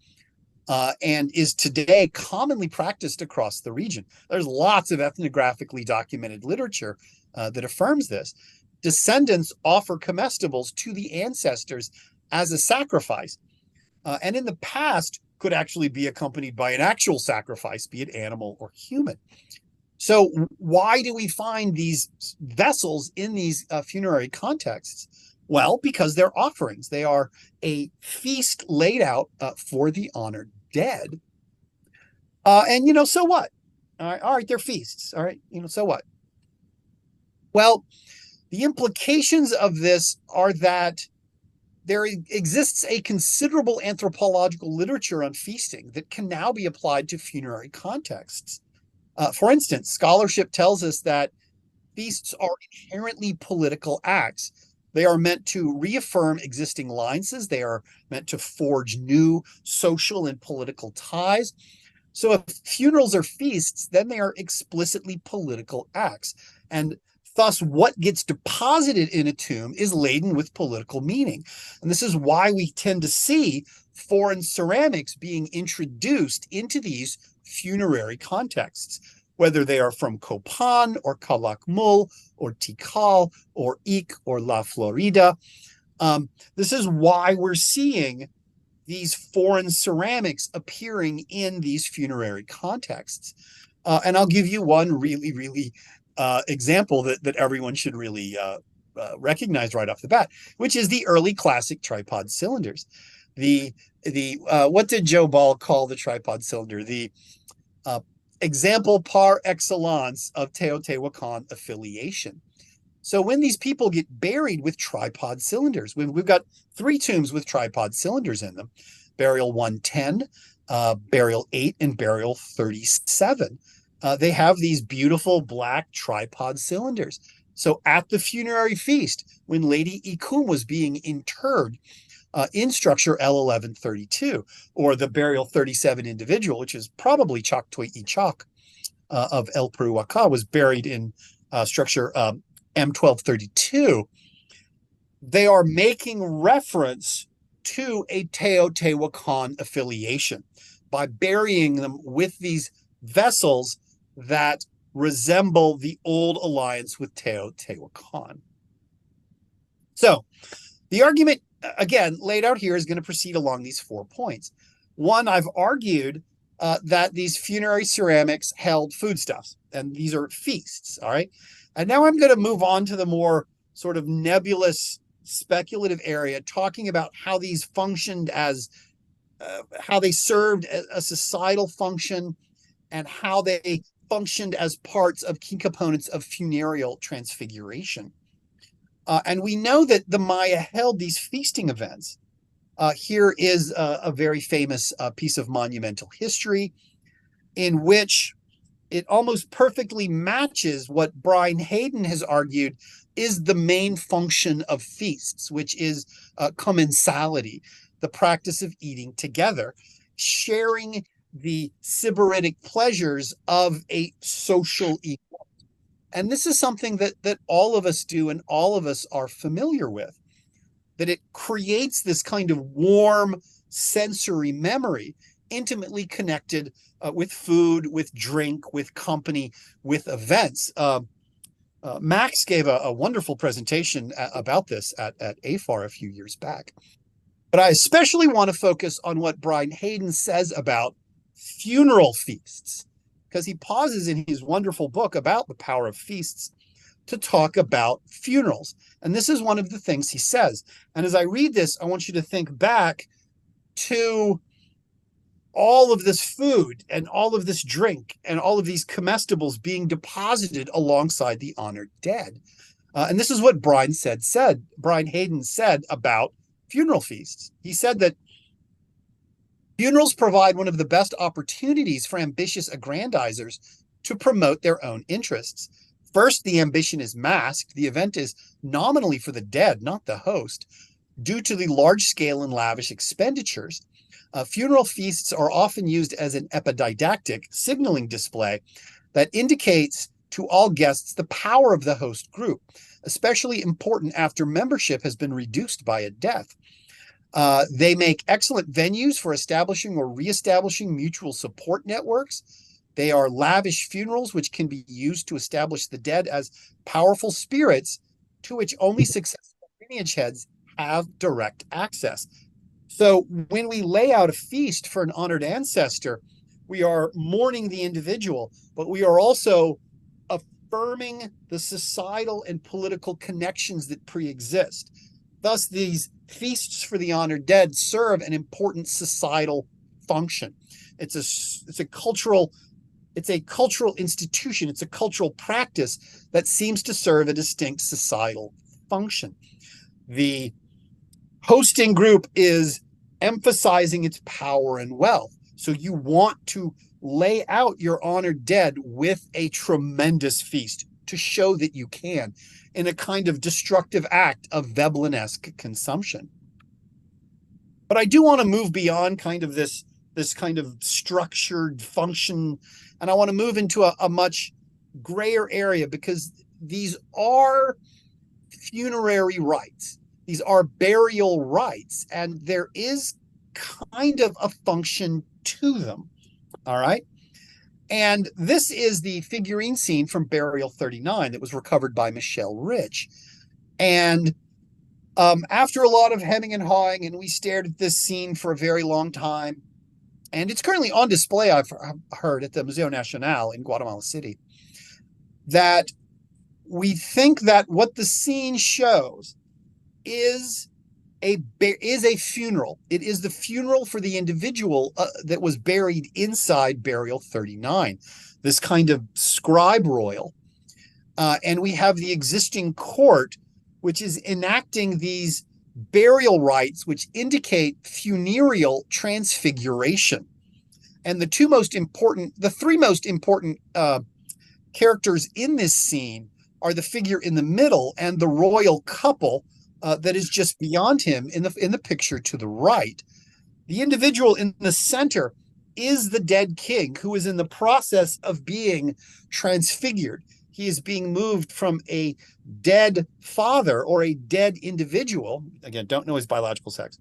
and is today commonly practiced across the region. There's lots of ethnographically documented literature that affirms this. Descendants offer comestibles to the ancestors as a sacrifice, and in the past could actually be accompanied by an actual sacrifice, be it animal or human. So why do we find these vessels in these funerary contexts? Well, because they're offerings. They are a feast laid out for the honored dead. And, so what? All right, they're feasts. All right, so what? Well, the implications of this are that there exists a considerable anthropological literature on feasting that can now be applied to funerary contexts. For instance, scholarship tells us that feasts are inherently political acts. They are meant to reaffirm existing alliances. They are meant to forge new social and political ties. So if funerals are feasts, then they are explicitly political acts. And thus, what gets deposited in a tomb is laden with political meaning. And this is why we tend to see foreign ceramics being introduced into these funerary contexts, whether they are from Copan or Calakmul or Tikal or Ik or La Florida. This is why we're seeing these foreign ceramics appearing in these funerary contexts. And I'll give you one really example that everyone should really recognize right off the bat, which is the early classic tripod cylinders. What did Joe Ball call the tripod cylinder? The example par excellence of Teotihuacan affiliation. So when these people get buried with tripod cylinders, we've got 3 tombs with tripod cylinders in them: burial 110, burial 8, and burial 37. They have these beautiful black tripod cylinders. So at the funerary feast, when Lady Ikum was being interred in structure L1132, or the burial 37 individual, which is probably Choctoy Ichak of El Peru-Waka, was buried in structure M1232. They are making reference to a Teotihuacan affiliation by burying them with these vessels that resemble the old alliance with Teotihuacan. So the argument, again, laid out here is going to proceed along these 4 points. One, I've argued that these funerary ceramics held foodstuffs, and these are feasts, all right? And now I'm going to move on to the more sort of nebulous, speculative area, talking about how these functioned as, how they served a societal function, and how they functioned as parts of key components of funereal transfiguration. And we know that the Maya held these feasting events. Here is a very famous piece of monumental history in which it almost perfectly matches what Brian Hayden has argued is the main function of feasts, which is commensality, the practice of eating together, sharing the sybaritic pleasures of a social equal. And this is something that all of us do and all of us are familiar with, that it creates this kind of warm sensory memory, intimately connected with food, with drink, with company, with events. Max gave a wonderful presentation about this at AFAR a few years back. But I especially want to focus on what Brian Hayden says about funeral feasts, because he pauses in his wonderful book about the power of feasts to talk about funerals. And this is one of the things he says. And as I read this, I want you to think back to all of this food and all of this drink and all of these comestibles being deposited alongside the honored dead. And this is what Brian Hayden said about funeral feasts. He said that funerals provide one of the best opportunities for ambitious aggrandizers to promote their own interests. First, the ambition is masked. The event is nominally for the dead, not the host, due to the large scale and lavish expenditures. Funeral feasts are often used as an epididactic signaling display that indicates to all guests the power of the host group, especially important after membership has been reduced by a death. They make excellent venues for establishing or reestablishing mutual support networks. They are lavish funerals, which can be used to establish the dead as powerful spirits to which only successful lineage heads have direct access. So when we lay out a feast for an honored ancestor, we are mourning the individual, but we are also affirming the societal and political connections that pre-exist. Thus, these feasts for the honored dead serve an important societal function. It's a cultural institution. It's a cultural practice that seems to serve a distinct societal function. The hosting group is emphasizing its power and wealth. So you want to lay out your honored dead with a tremendous feast to show that you can, in a kind of destructive act of Veblen-esque consumption. But I do want to move beyond kind of this kind of structured function, and I want to move into a much grayer area, because these are funerary rites. These are burial rites, and there is kind of a function to them. All right. And this is the figurine scene from Burial 39 that was recovered by Michelle Rich. And after a lot of hemming and hawing, and we stared at this scene for a very long time, and it's currently on display, I've heard, at the Museo Nacional in Guatemala City, that we think that what the scene shows is a funeral. It is the funeral for the individual that was buried inside Burial 39, this kind of scribe royal. And we have the existing court, which is enacting these burial rites, which indicate funereal transfiguration. And the three most important characters in this scene are the figure in the middle and the royal couple that is just beyond him in the picture to the right. The individual in the center is the dead king, who is in the process of being transfigured. He is being moved from a dead father or a dead individual, again, don't know his biological sex,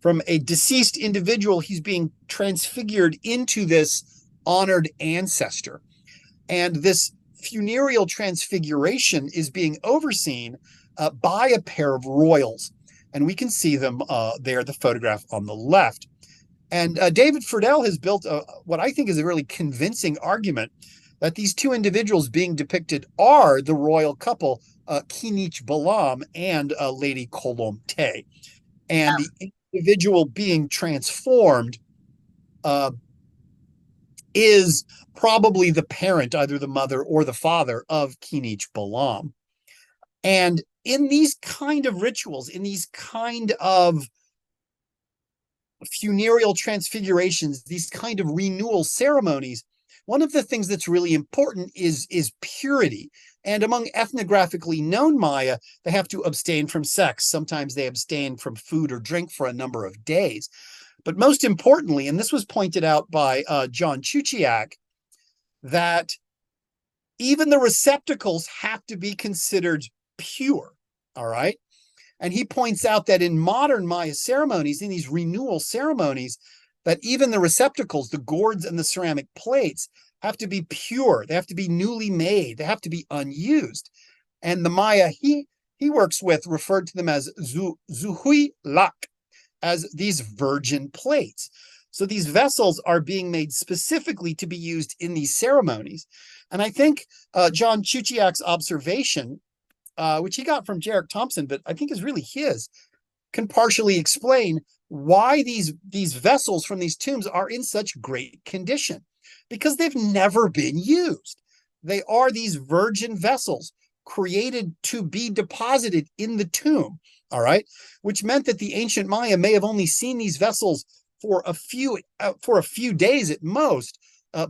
from a deceased individual, he's being transfigured into this honored ancestor. And this funereal transfiguration is being overseen by a pair of royals. And we can see them there, the photograph on the left. And David Friedel has built what I think is a really convincing argument that these two individuals being depicted are the royal couple, Kinich Balam and Lady Kolomte. And the individual being transformed is probably the parent, either the mother or the father of Kinich Balam. And in these kind of rituals, in these kind of funereal transfigurations, these kind of renewal ceremonies, one of the things that's really important is purity. And among ethnographically known Maya, they have to abstain from sex. Sometimes they abstain from food or drink for a number of days. But most importantly, and this was pointed out by John Chuchiak, that even the receptacles have to be considered pure, all right? And he points out that in modern Maya ceremonies, in these renewal ceremonies, that even the receptacles, the gourds and the ceramic plates, have to be pure. They have to be newly made. They have to be unused. And the Maya he works with referred to them as zuhui lak, as these virgin plates. So these vessels are being made specifically to be used in these ceremonies. And I think John Chuchiak's observation, which he got from Jarek Thompson, but I think is really his, can partially explain why these vessels from these tombs are in such great condition, because they've never been used. They are these virgin vessels created to be deposited in the tomb, all right? Which meant that the ancient Maya may have only seen these vessels for a few days at most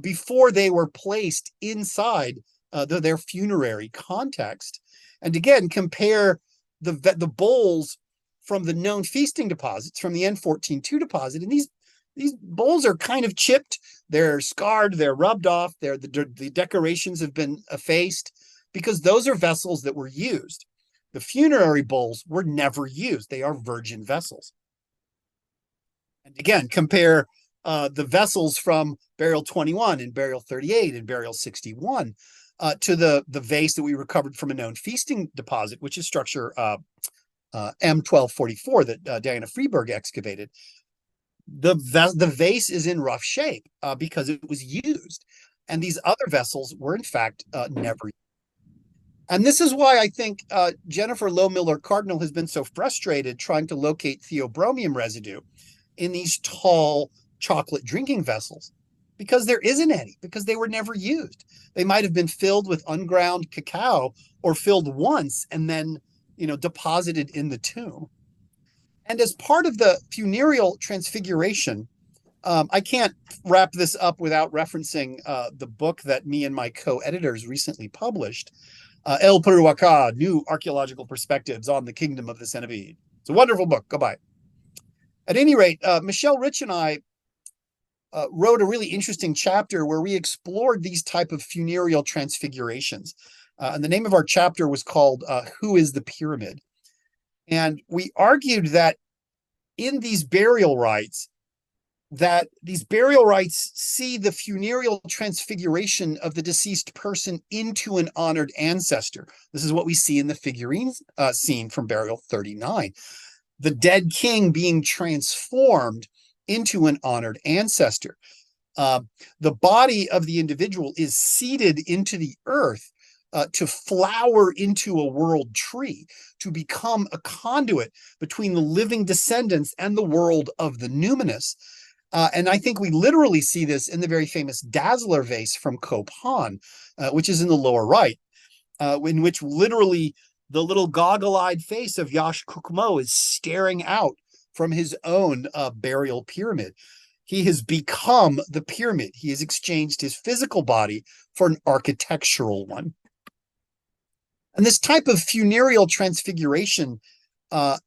before they were placed inside their funerary context. And again, compare the bowls from the known feasting deposits from the N14-2 deposit, and these bowls are kind of chipped, they're scarred, they're rubbed off, the decorations have been effaced, because those are vessels that were used. The funerary bowls were never used. They are virgin vessels. And again, compare the vessels from burial 21 and burial 38 and burial 61 to the vase that we recovered from a known feasting deposit, which is structure M1244 that Diana Freeberg excavated. The vase is in rough shape because it was used. And these other vessels were, in fact, never used. And this is why I think Jennifer Low-Miller Cardinal has been so frustrated trying to locate theobromium residue in these tall chocolate drinking vessels, because there isn't any, because they were never used. They might have been filled with unground cacao or filled once and then, deposited in the tomb. And as part of the funereal transfiguration, I can't wrap this up without referencing the book that me and my co-editors recently published, El Peru-Waka, New Archaeological Perspectives on the Kingdom of the Cenobite. It's a wonderful book. Go buy it. At any rate, Michelle Rich and I wrote a really interesting chapter where we explored these type of funereal transfigurations. And the name of our chapter was called Who is the Pyramid? And we argued that in these burial rites, see the funereal transfiguration of the deceased person into an honored ancestor. This is what we see in the figurines scene from burial 39. The dead king being transformed into an honored ancestor. The body of the individual is seeded into the earth to flower into a world tree, to become a conduit between the living descendants and the world of the numinous. And I think we literally see this in the very famous Dazzler vase from Copan, which is in the lower right, in which literally the little goggle-eyed face of Yash Kukmo is staring out from his own burial pyramid. He has become the pyramid. He has exchanged his physical body for an architectural one. And this type of funereal transfiguration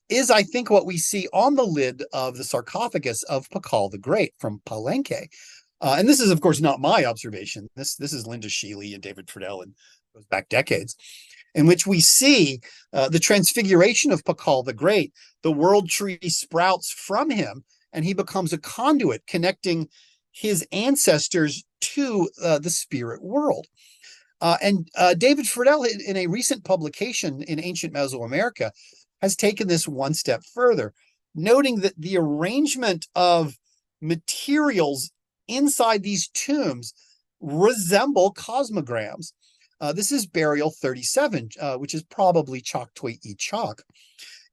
is, I think, what we see on the lid of the sarcophagus of Tikal the Great from Palenque. And this is, of course, not my observation. This is Linda Sheely and David Friedel, and goes back decades, in which we see the transfiguration of Tikal the Great. The world tree sprouts from him, and he becomes a conduit connecting his ancestors to the spirit world. And David Friedel, in a recent publication in Ancient Mesoamerica, has taken this one step further, noting that the arrangement of materials inside these tombs resemble cosmograms. This is burial 37, which is probably Choctoi Ichak,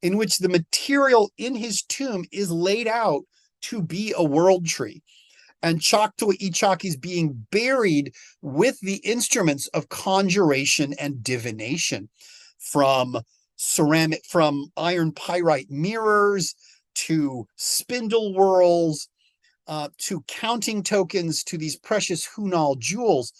in which the material in his tomb is laid out to be a world tree. And Choctoi Ichak is being buried with the instruments of conjuration and divination, from iron pyrite mirrors to spindle whorls, to counting tokens to these precious hunal jewels,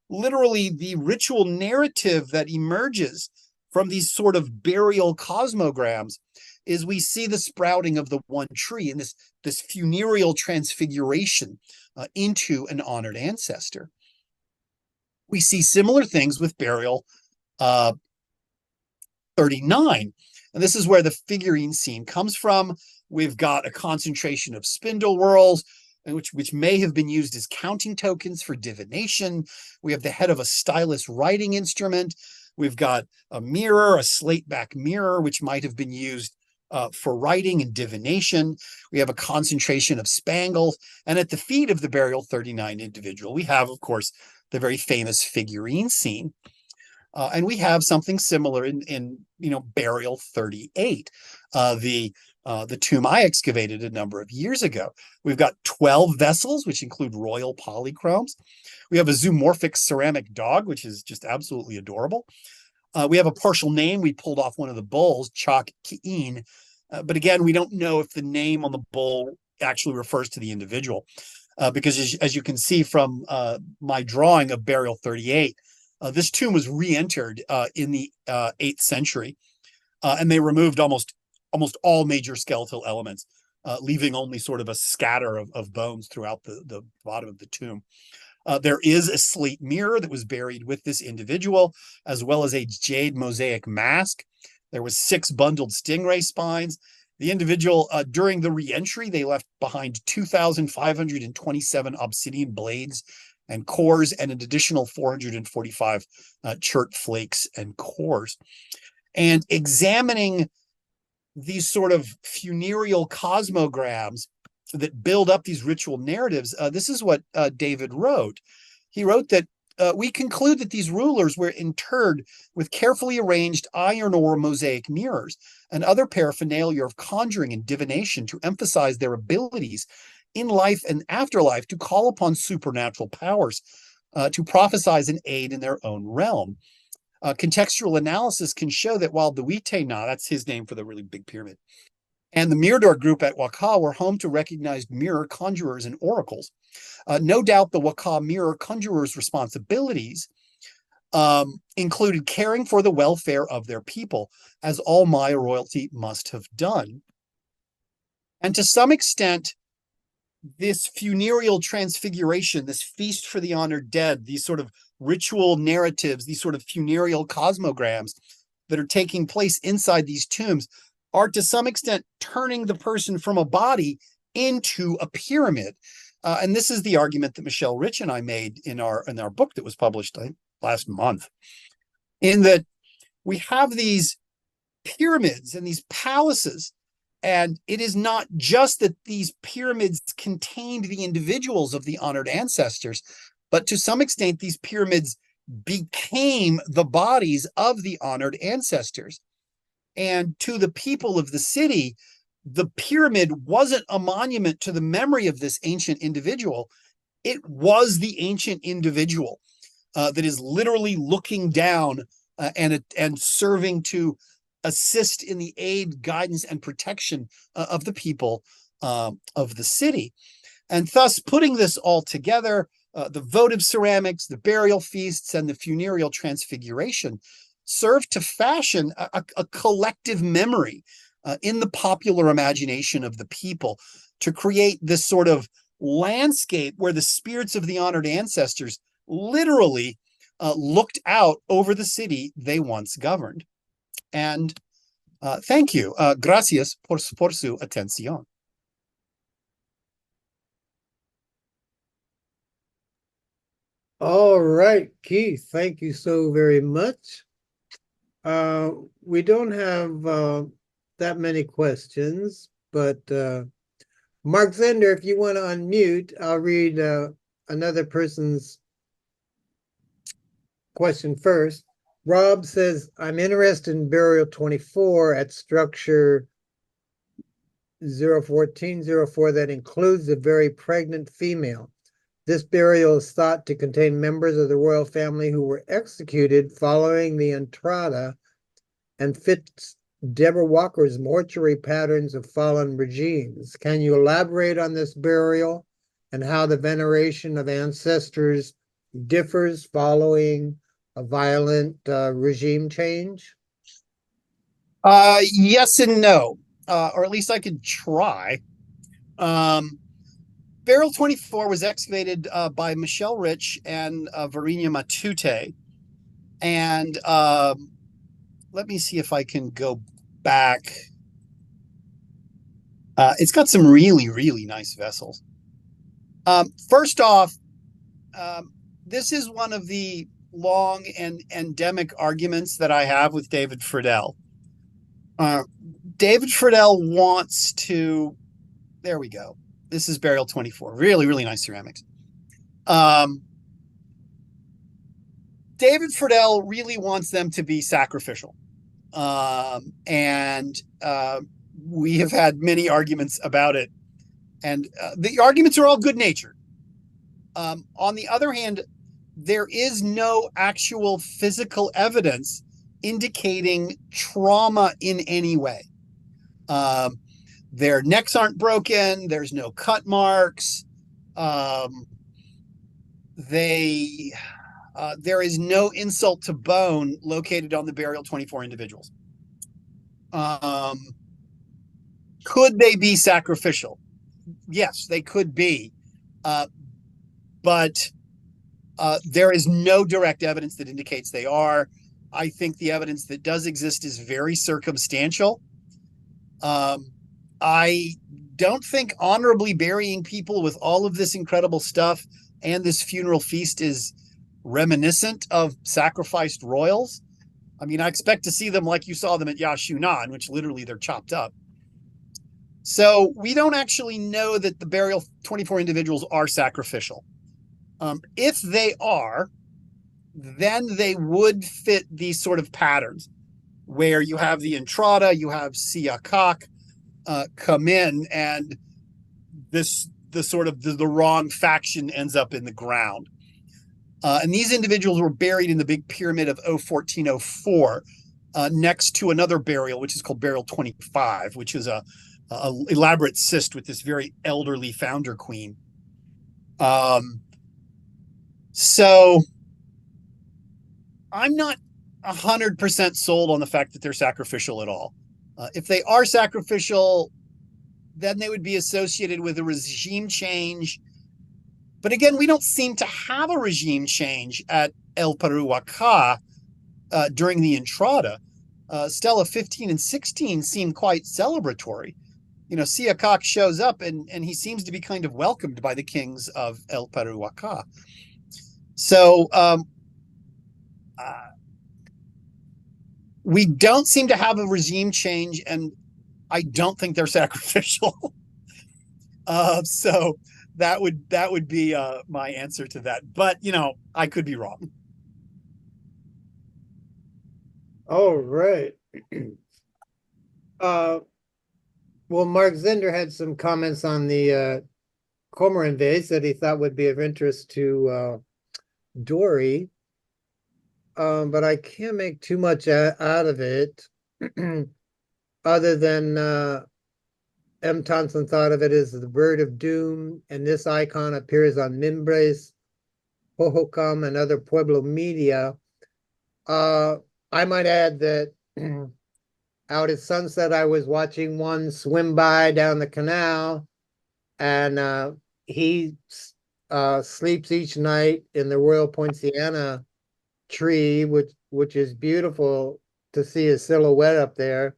literally the ritual narrative that emerges from these sort of burial cosmograms is we see the sprouting of the one tree and this funereal transfiguration into an honored ancestor. We see similar things with burial 39. And this is where the figurine scene comes from. We've got a concentration of spindle whorls, which may have been used as counting tokens for divination. We have the head of a stylus writing instrument. We've got a mirror, a slate back mirror, which might have been used for writing and divination. We have a concentration of spangles. And at the feet of the burial 39 individual, we have, of course, the very famous figurine scene. And we have something similar in burial 38, the tomb I excavated a number of years ago. We've got 12 vessels, which include royal polychromes. We have a zoomorphic ceramic dog, which is just absolutely adorable. We have a partial name. We pulled off one of the bulls, Chak Ki'in. But again, we don't know if the name on the bull actually refers to the individual. Because as you can see from my drawing of burial 38, this tomb was re-entered in the 8th century, and they removed almost all major skeletal elements, leaving only sort of a scatter of bones throughout the bottom of the tomb. There is a slate mirror that was buried with this individual, as well as a jade mosaic mask. There was 6 bundled stingray spines. The individual, during the re-entry, they left behind 2,527 obsidian blades and cores, and an additional 445 chert flakes and cores. And examining these sort of funereal cosmograms that build up these ritual narratives, this is what David wrote. He wrote that we conclude that these rulers were interred with carefully arranged iron ore mosaic mirrors and other paraphernalia of conjuring and divination to emphasize their abilities in life and afterlife to call upon supernatural powers to prophesize and aid in their own realm. Contextual analysis can show that while the Witena, that's his name for the really big pyramid, and the Mirador group at Waka were home to recognized mirror conjurers and oracles, no doubt the Waka mirror conjurers' responsibilities included caring for the welfare of their people, as all Maya royalty must have done. And to some extent, this funereal transfiguration, this feast for the honored dead, these sort of ritual narratives, these sort of funereal cosmograms that are taking place inside these tombs are to some extent turning the person from a body into a pyramid. And this is the argument that Michelle Rich and I made in our book that was published, I think, last month, in that we have these pyramids and these palaces, and it is not just that these pyramids contained the individuals of the honored ancestors, but to some extent, these pyramids became the bodies of the honored ancestors. And to the people of the city, the pyramid wasn't a monument to the memory of this ancient individual. It was the ancient individual that is literally looking down and serving to assist in the aid, guidance, and protection of the people of the city. And thus, putting this all together, the votive ceramics, the burial feasts, and the funereal transfiguration serve to fashion a collective memory in the popular imagination of the people, to create this sort of landscape where the spirits of the honored ancestors literally looked out over the city they once governed. And thank you. Gracias por su atención. All right, Keith, thank you so very much. We don't have that many questions, but Mark Zender, if you want to unmute, I'll read another person's question first. Rob says, I'm interested in burial 24 at structure 01404 that includes a very pregnant female. This burial is thought to contain members of the royal family who were executed following the entrada and fits Deborah Walker's mortuary patterns of fallen regimes. Can you elaborate on this burial and how the veneration of ancestors differs following a violent regime change? Yes and no, or at least I could try. Burial 24 was excavated by Michelle Rich and Varinia Matute. And let me see if I can go back. It's got some really, really nice vessels. First off, this is one of the long and endemic arguments that I have with David Friedel. David Friedel wants to, there we go. This is Burial 24. Really, really nice ceramics. David Friedel really wants them to be sacrificial. And we have had many arguments about it. And the arguments are all good natured. On the other hand, there is no actual physical evidence indicating trauma in any way. Their necks aren't broken. There's no cut marks. There is no insult to bone located on the Burial 24 individuals. Could they be sacrificial? Yes, they could be. But there is no direct evidence that indicates they are. I think the evidence that does exist is very circumstantial. I don't think honorably burying people with all of this incredible stuff and this funeral feast is reminiscent of sacrificed royals. I mean, I expect to see them like you saw them at Yashunan, which literally they're chopped up. So we don't actually know that the Burial 24 individuals are sacrificial. If they are, then they would fit these sort of patterns where you have the entrada, you have Siakak come in, and the wrong faction ends up in the ground. And these individuals were buried in the big pyramid of 1404 next to another burial, which is called Burial 25, which is a elaborate cyst with this very elderly founder queen. So I'm not 100% sold on the fact that they're sacrificial at all. If they are sacrificial, then they would be associated with a regime change. But again, we don't seem to have a regime change at El Peru-Waka during the Entrada. Stela 15 and 16 seem quite celebratory. You know, Siakak shows up and he seems to be kind of welcomed by the kings of El Peru-Waka. So we don't seem to have a regime change, and I don't think they're sacrificial. So that would be my answer to that. But, you know, I could be wrong. All right. Well, Mark Zender had some comments on the cormorant vase that he thought would be of interest to Dory. But I can't make too much out of it other than M. Thompson thought of it as the bird of doom, and this icon appears on Mimbres, Hohokam, and other Pueblo media. I might add that out at sunset, I was watching one swim by down the canal, and he sleeps each night in the Royal Poinciana tree, which is beautiful to see a silhouette up there.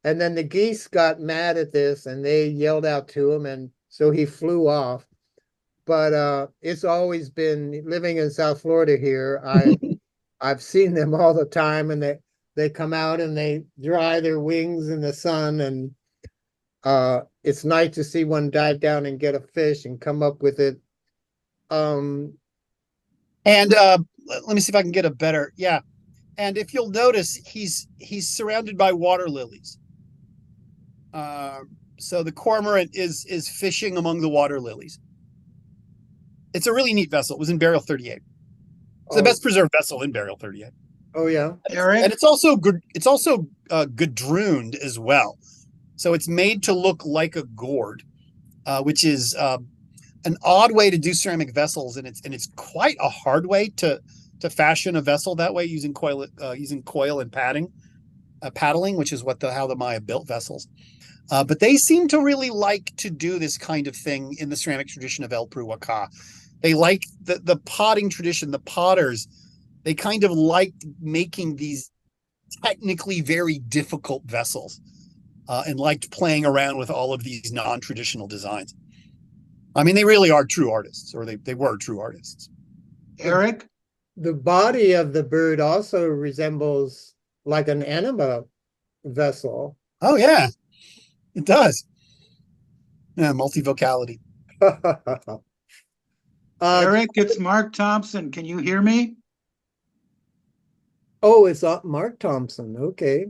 And then the geese got mad at this and they yelled out to him, and so he flew off. But it's always been, living in South Florida here, I've seen them all the time, and they come out and they dry their wings in the sun, and it's nice to see one dive down and get a fish and come up with it. And let me see if I can get a better, yeah. And if you'll notice, he's surrounded by water lilies. So the cormorant is fishing among the water lilies. It's a really neat vessel. It was in Burial 38. It's the best preserved vessel in Burial 38. Oh yeah, Eric? And it's also good. It's also gadrooned as well. So it's made to look like a gourd, which is an odd way to do ceramic vessels, and it's quite a hard way to fashion a vessel that way using coil and paddling, which is how the Maya built vessels. But they seem to really like to do this kind of thing in the ceramic tradition of El Peru-Waka. They like the potting tradition, the potters. They kind of liked making these technically very difficult vessels, and liked playing around with all of these non-traditional designs. I mean, they really are true artists, or they were true artists. Eric? The body of the bird also resembles like an anima vessel. Oh, yeah, it does. Yeah, multivocality. Eric, it's Mark Thompson. Can you hear me? Oh, it's Mark Thompson. Okay.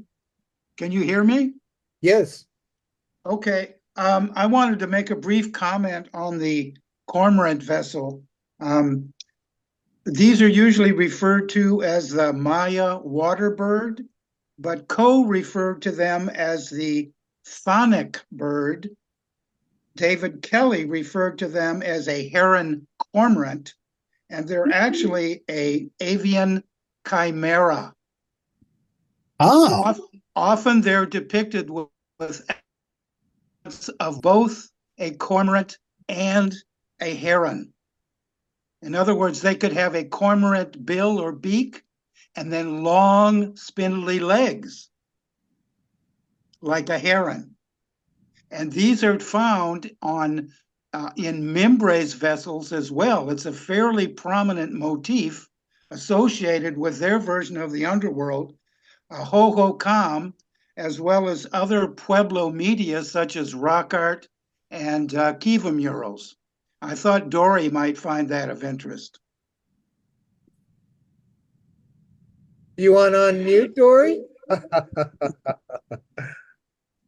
Can you hear me? Yes. Okay. I wanted to make a brief comment on the cormorant vessel. These are usually referred to as the Maya water bird, but referred to them as the phonic bird. David Kelly referred to them as a heron cormorant, and they're actually a avian chimera. Oh, Often they're depicted with of both a cormorant and a heron. In other words, they could have a cormorant bill or beak and then long, spindly legs like a heron. And these are found on in Mimbres vessels as well. It's a fairly prominent motif associated with their version of the underworld, Hohokam, as well as other Pueblo media such as rock art and Kiva murals. I thought Dory might find that of interest. You want to unmute, Dory?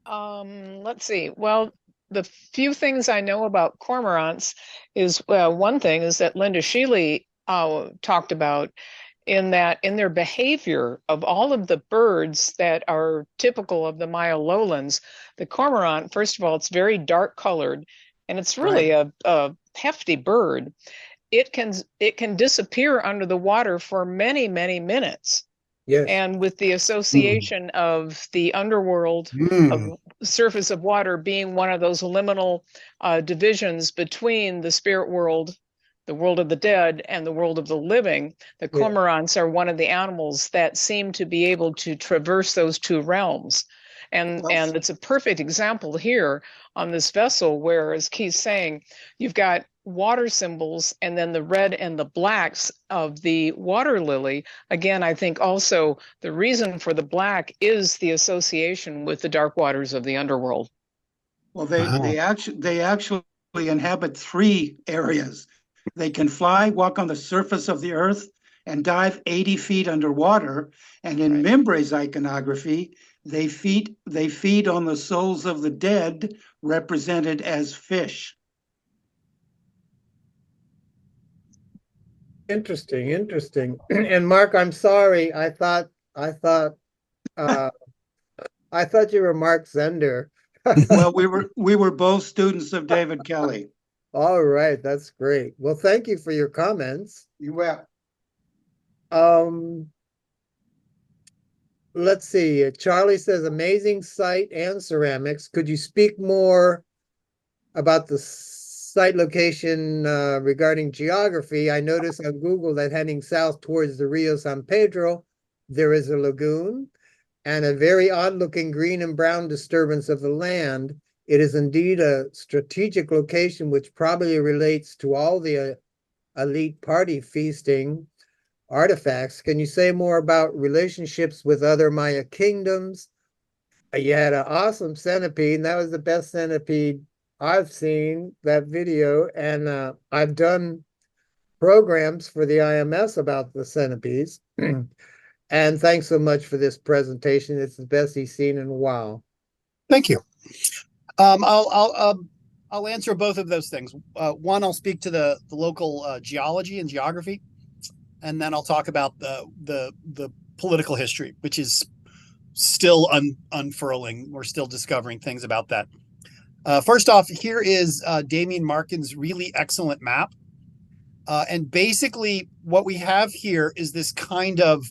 Let's see. Well, the few things I know about cormorants is one thing is that Linda Shealy talked about in their behavior of all of the birds that are typical of the Maya lowlands. The cormorant, first of all, it's very dark colored, and it's really a hefty bird. It can disappear under the water for many, many minutes. Yes. And with the association of the underworld of surface of water being one of those liminal divisions between the spirit world, the world of the dead, and the world of the living, the cormorants are one of the animals that seem to be able to traverse those two realms. And it's a perfect example here on this vessel where, as Keith's saying, you've got water symbols and then the red and the blacks of the water lily. Again, I think also the reason for the black is the association with the dark waters of the underworld. Well, they actually inhabit three areas. They can fly, walk on the surface of the earth, and dive 80 feet underwater. And in Mimbres iconography, they feed on the souls of the dead, represented as fish. Interesting. And Mark, I'm sorry. I thought you were Mark Zender. Well, we were both students of David Kelly. All right, that's great. Well, thank you for your comments. You will. Let's see. Charlie says, amazing site and ceramics. Could you speak more about the site location regarding geography? I noticed on Google that heading south towards the Rio San Pedro, there is a lagoon and a very odd-looking green and brown disturbance of the land. It is indeed a strategic location, which probably relates to all the elite party feasting artifacts. Can you say more about relationships with other Maya kingdoms? You had an awesome centipede, and that was the best centipede I've seen, that video. And I've done programs for the IMS about the centipedes. And thanks so much for this presentation. It's the best he's seen in a while. Thank you. I'll answer both of those things. One, I'll speak to the local geology and geography, and then I'll talk about the political history, which is still unfurling. We're still discovering things about that. First off, here is Damien Markin's really excellent map. And basically what we have here is this kind of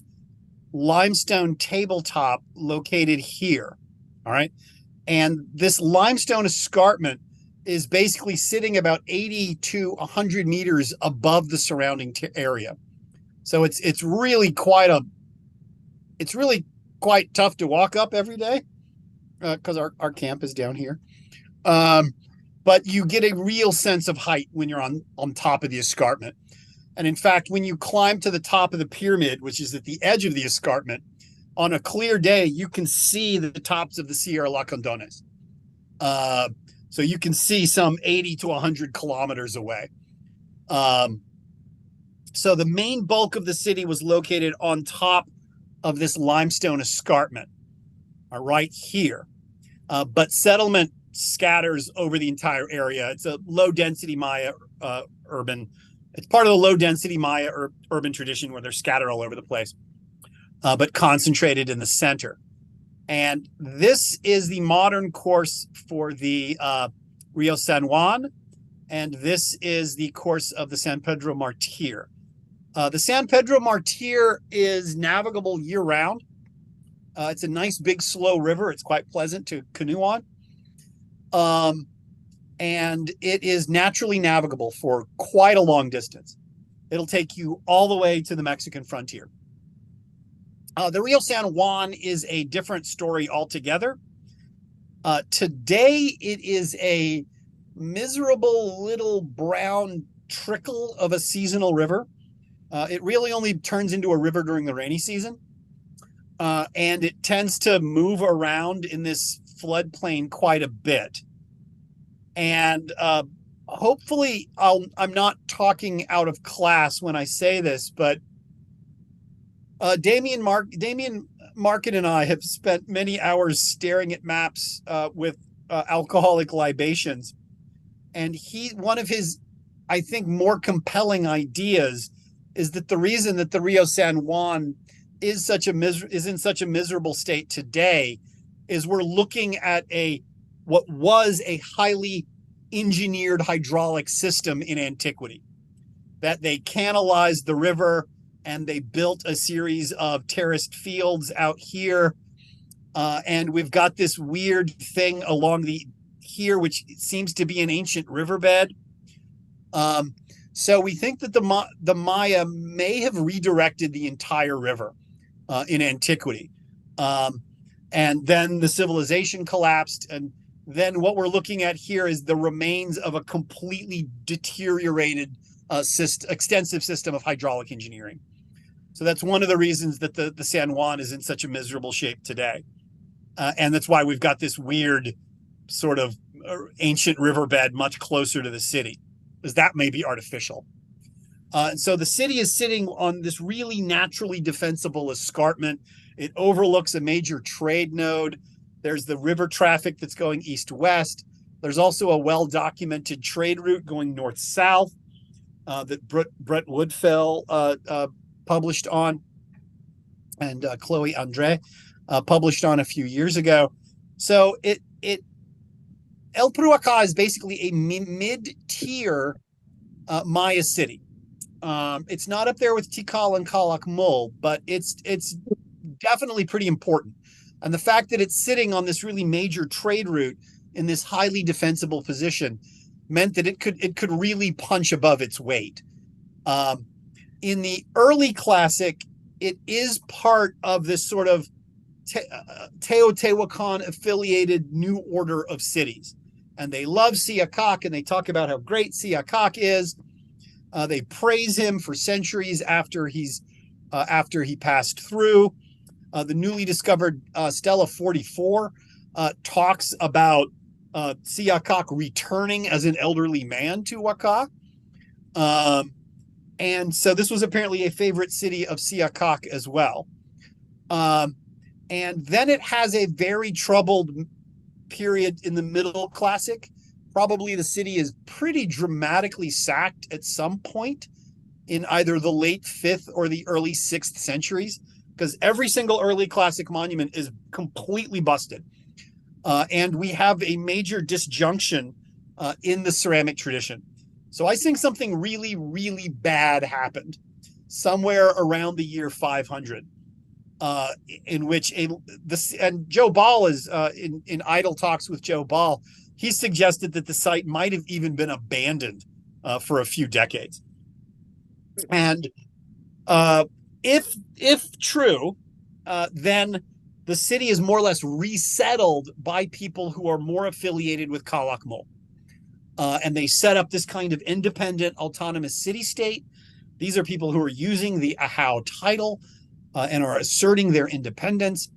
limestone tabletop located here. All right. And this limestone escarpment is basically sitting about 80 to 100 meters above the surrounding area. So it's really quite tough to walk up every day because our camp is down here. But you get a real sense of height when you're on top of the escarpment. And in fact, when you climb to the top of the pyramid, which is at the edge of the escarpment, on a clear day, you can see the tops of the Sierra Lacandones. So you can see some 80 to 100 kilometers away. So the main bulk of the city was located on top of this limestone escarpment, right here. But settlement scatters over the entire area. It's a low-density Maya urban. It's part of the low-density Maya urban tradition where they're scattered all over the place, but concentrated in the center. And this is the modern course for the Rio San Juan, and this is the course of the San Pedro Martir. The San Pedro Martir is navigable year-round. It's a nice, big, slow river. It's quite pleasant to canoe on. And it is naturally navigable for quite a long distance. It'll take you all the way to the Mexican frontier. The Rio San Juan is a different story altogether. Today, it is a miserable little brown trickle of a seasonal river. It really only turns into a river during the rainy season. And it tends to move around in this floodplain quite a bit. And hopefully I'm not talking out of class when I say this, but Damien Markin and I have spent many hours staring at maps with alcoholic libations. And one of his, I think, more compelling ideas is that the reason that the Rio San Juan is in such a miserable state today is we're looking at what was a highly engineered hydraulic system in antiquity, that they canalized the river and they built a series of terraced fields out here. And we've got this weird thing along here, which seems to be an ancient riverbed. So we think that the Maya may have redirected the entire river in antiquity. And then the civilization collapsed. And then what we're looking at here is the remains of a completely deteriorated extensive system of hydraulic engineering. So that's one of the reasons that the San Juan is in such a miserable shape today. And that's why we've got this weird sort of ancient riverbed much closer to the city, because that may be artificial. And so the city is sitting on this really naturally defensible escarpment. It overlooks a major trade node. There's the river traffic that's going east-west. There's also a well-documented trade route going north-south that Brett Woodfell published on, and Chloe Andre published on a few years ago. So El Peru-Waka is basically a mid-tier Maya city. It's not up there with Tikal and Calakmul, but it's definitely pretty important. And the fact that it's sitting on this really major trade route in this highly defensible position meant that it could really punch above its weight. In the early classic, it is part of this sort of Teotihuacan affiliated new order of cities. And they love Siakak, and they talk about how great Siakak is. They praise him for centuries after he passed through. The newly discovered Stela 44 talks about Siakak returning as an elderly man to Waka. And so this was apparently a favorite city of Siakak as well. And then it has a very troubled period in the Middle Classic. Probably the city is pretty dramatically sacked at some point in either the late 5th or the early 6th centuries, because every single early Classic monument is completely busted. And we have a major disjunction in the ceramic tradition. So I think something really, really bad happened somewhere around the year 500, in which and Joe Ball is in Idle Talks with Joe Ball. He suggested that the site might have even been abandoned for a few decades. And if true, then the city is more or less resettled by people who are more affiliated with Calakmul. And they set up this kind of independent, autonomous city-state. These are people who are using the Ahau title and are asserting their independence.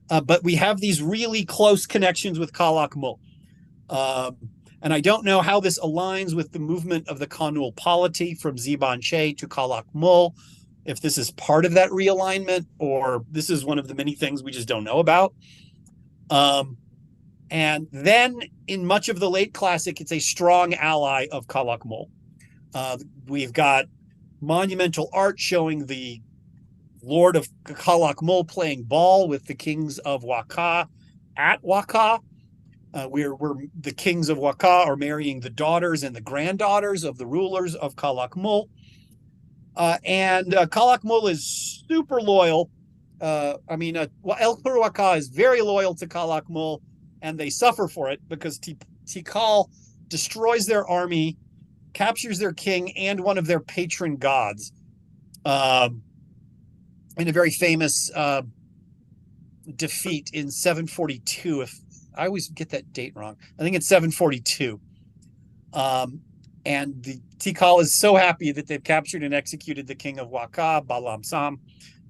But we have these really close connections with Calakmul. And I don't know how this aligns with the movement of the Kanul polity from Zibanche to Calakmul, if this is part of that realignment, or this is one of the many things we just don't know about. And then in much of the late classic, it's a strong ally of Calakmul. We've got monumental art showing the Lord of Calakmul playing ball with the kings of Waka at Waka. Where the kings of Waka are marrying the daughters and the granddaughters of the rulers of Calakmul. And Calakmul is super loyal. El Peru-Waka is very loyal to Calakmul, and they suffer for it because Tikal destroys their army, captures their king and one of their patron gods in a very famous defeat in 742. If I always get that date wrong. I think it's 742. And the Tikal is so happy that they've captured and executed the king of Waka, Balam Sam,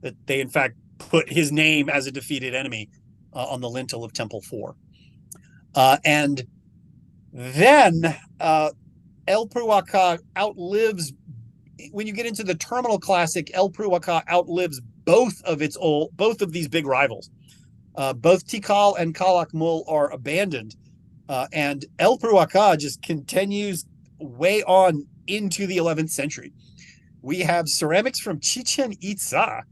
that they in fact put his name as a defeated enemy on the lintel of Temple 4. And then El Peru-Waka outlives, when you get into the terminal classic, El Peru-Waka outlives both of these big rivals. Both Tikal and Calakmul are abandoned, and El Peru-Waka just continues way on into the 11th century. We have ceramics from Chichen Itza.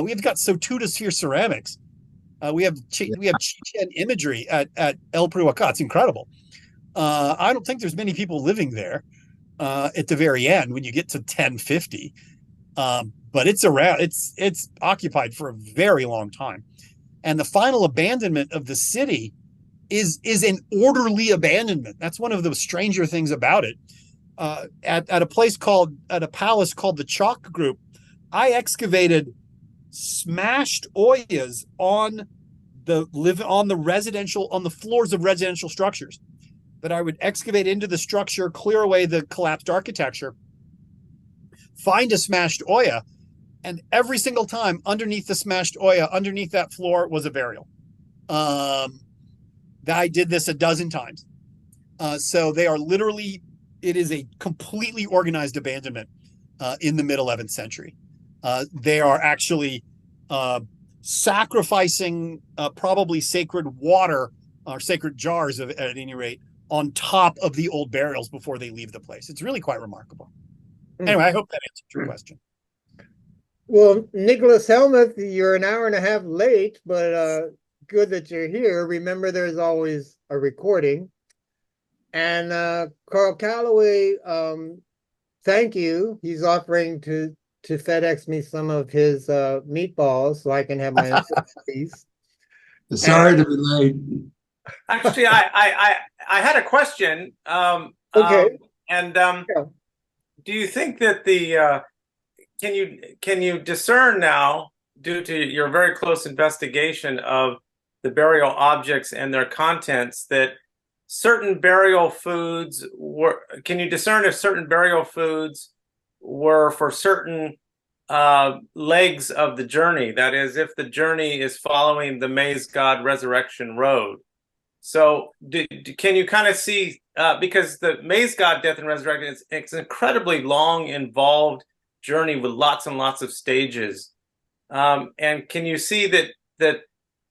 We've got Sotudosphere ceramics. We have Chichen imagery at El Peru-Waka. It's incredible. I don't think there's many people living there at the very end when you get to 1050, but it's around. It's occupied for a very long time. And the final abandonment of the city is an orderly abandonment. That's one of the stranger things about it. At a palace called the Chalk Group, I excavated smashed oyas on the floors of residential structures. That I would excavate into the structure, clear away the collapsed architecture, find a smashed oya. And every single time underneath the smashed oya, underneath that floor was a burial. I did this a dozen times. So they are literally, it is a completely organized abandonment in the mid-11th century. They are actually sacrificing probably sacred water or sacred jars at any rate on top of the old burials before they leave the place. It's really quite remarkable. Anyway, I hope that answered your question. Well, Nicholas Helmuth, you're an hour and a half late, but good that you're here. Remember, there's always a recording. And Carl Calloway, thank you. He's offering to FedEx me some of his meatballs so I can have my own piece. Sorry to be late. Actually, I had a question. Okay. Do you think that can you discern now, due to your very close investigation of the burial objects and their contents, that certain burial foods can you discern if certain burial foods were for certain legs of the journey? That is, if the journey is following the Maize God Resurrection Road. So can you kind of see, because the Maize God Death and Resurrection, it's an incredibly long, involved journey with lots and lots of stages. And can you see that,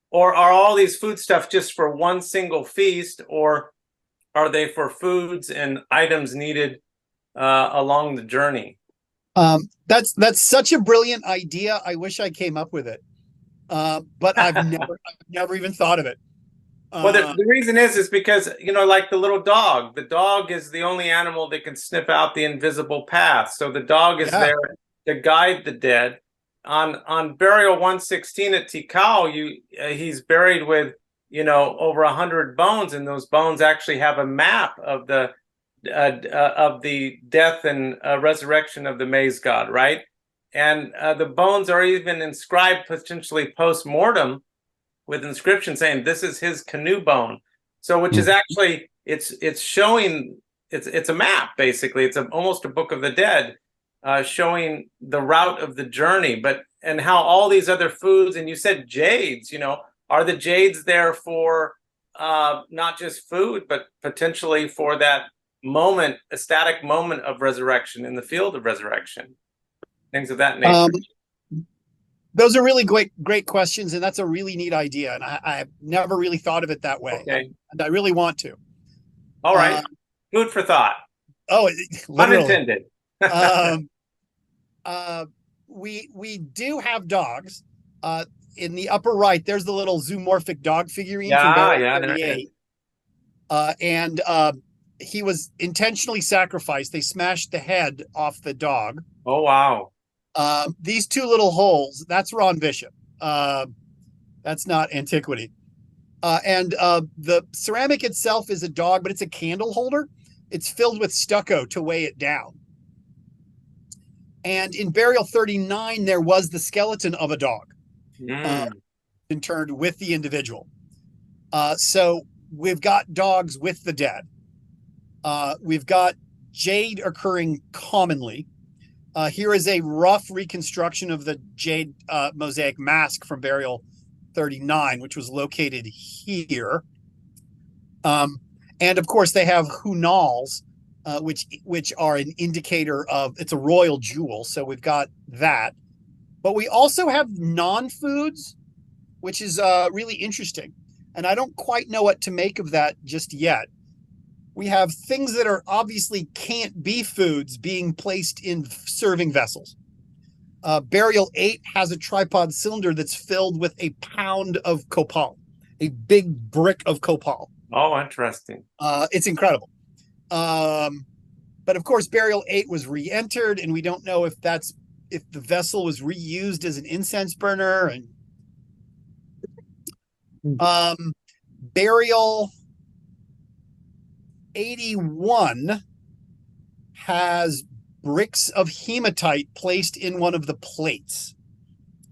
or are all these foodstuff just for one single feast, or are they for foods and items needed along the journey? That's such a brilliant idea. I wish I came up with it, but I've never even thought of it. Well, the reason is because, like the little dog. The dog is the only animal that can sniff out the invisible path. So the dog is there to guide the dead. On burial 116 at Tikal, he's buried with over 100 bones, and those bones actually have a map of the death and resurrection of the maize god, right? And the bones are even inscribed potentially post-mortem with inscription saying this is his canoe bone. So which is actually it's showing it's a map, basically. It's almost a book of the dead, showing the route of the journey, and how all these other foods, and you said jades, are the jades there for not just food, but potentially for that moment, ecstatic moment of resurrection in the field of resurrection, things of that nature. Those are really great questions, and that's a really neat idea. And I've never really thought of it that way. Okay. And I really want to. All right. Food for thought. Oh, literally. Unintended. We do have dogs. In the upper right, there's the little zoomorphic dog figurine from Burial 38. And he was intentionally sacrificed. They smashed the head off the dog. Oh, wow. These two little holes, that's Ron Bishop. That's not antiquity. And the ceramic itself is a dog, but it's a candle holder. It's filled with stucco to weigh it down. And in burial 39, there was the skeleton of a dog interred with the individual. So we've got dogs with the dead. We've got jade occurring commonly. Here is a rough reconstruction of the jade mosaic mask from burial 39, which was located here. And of course, they have hunals, which are an indicator of it's a royal jewel. So we've got that. But we also have non-foods, which is really interesting. And I don't quite know what to make of that just yet. We have things that are obviously can't be foods being placed in serving vessels. Burial 8 has a tripod cylinder that's filled with a pound of copal, a big brick of copal. Oh, interesting. It's incredible. But of course, burial 8 was re-entered, and we don't know if the vessel was reused as an incense burner. And burial 81 has bricks of hematite placed in one of the plates.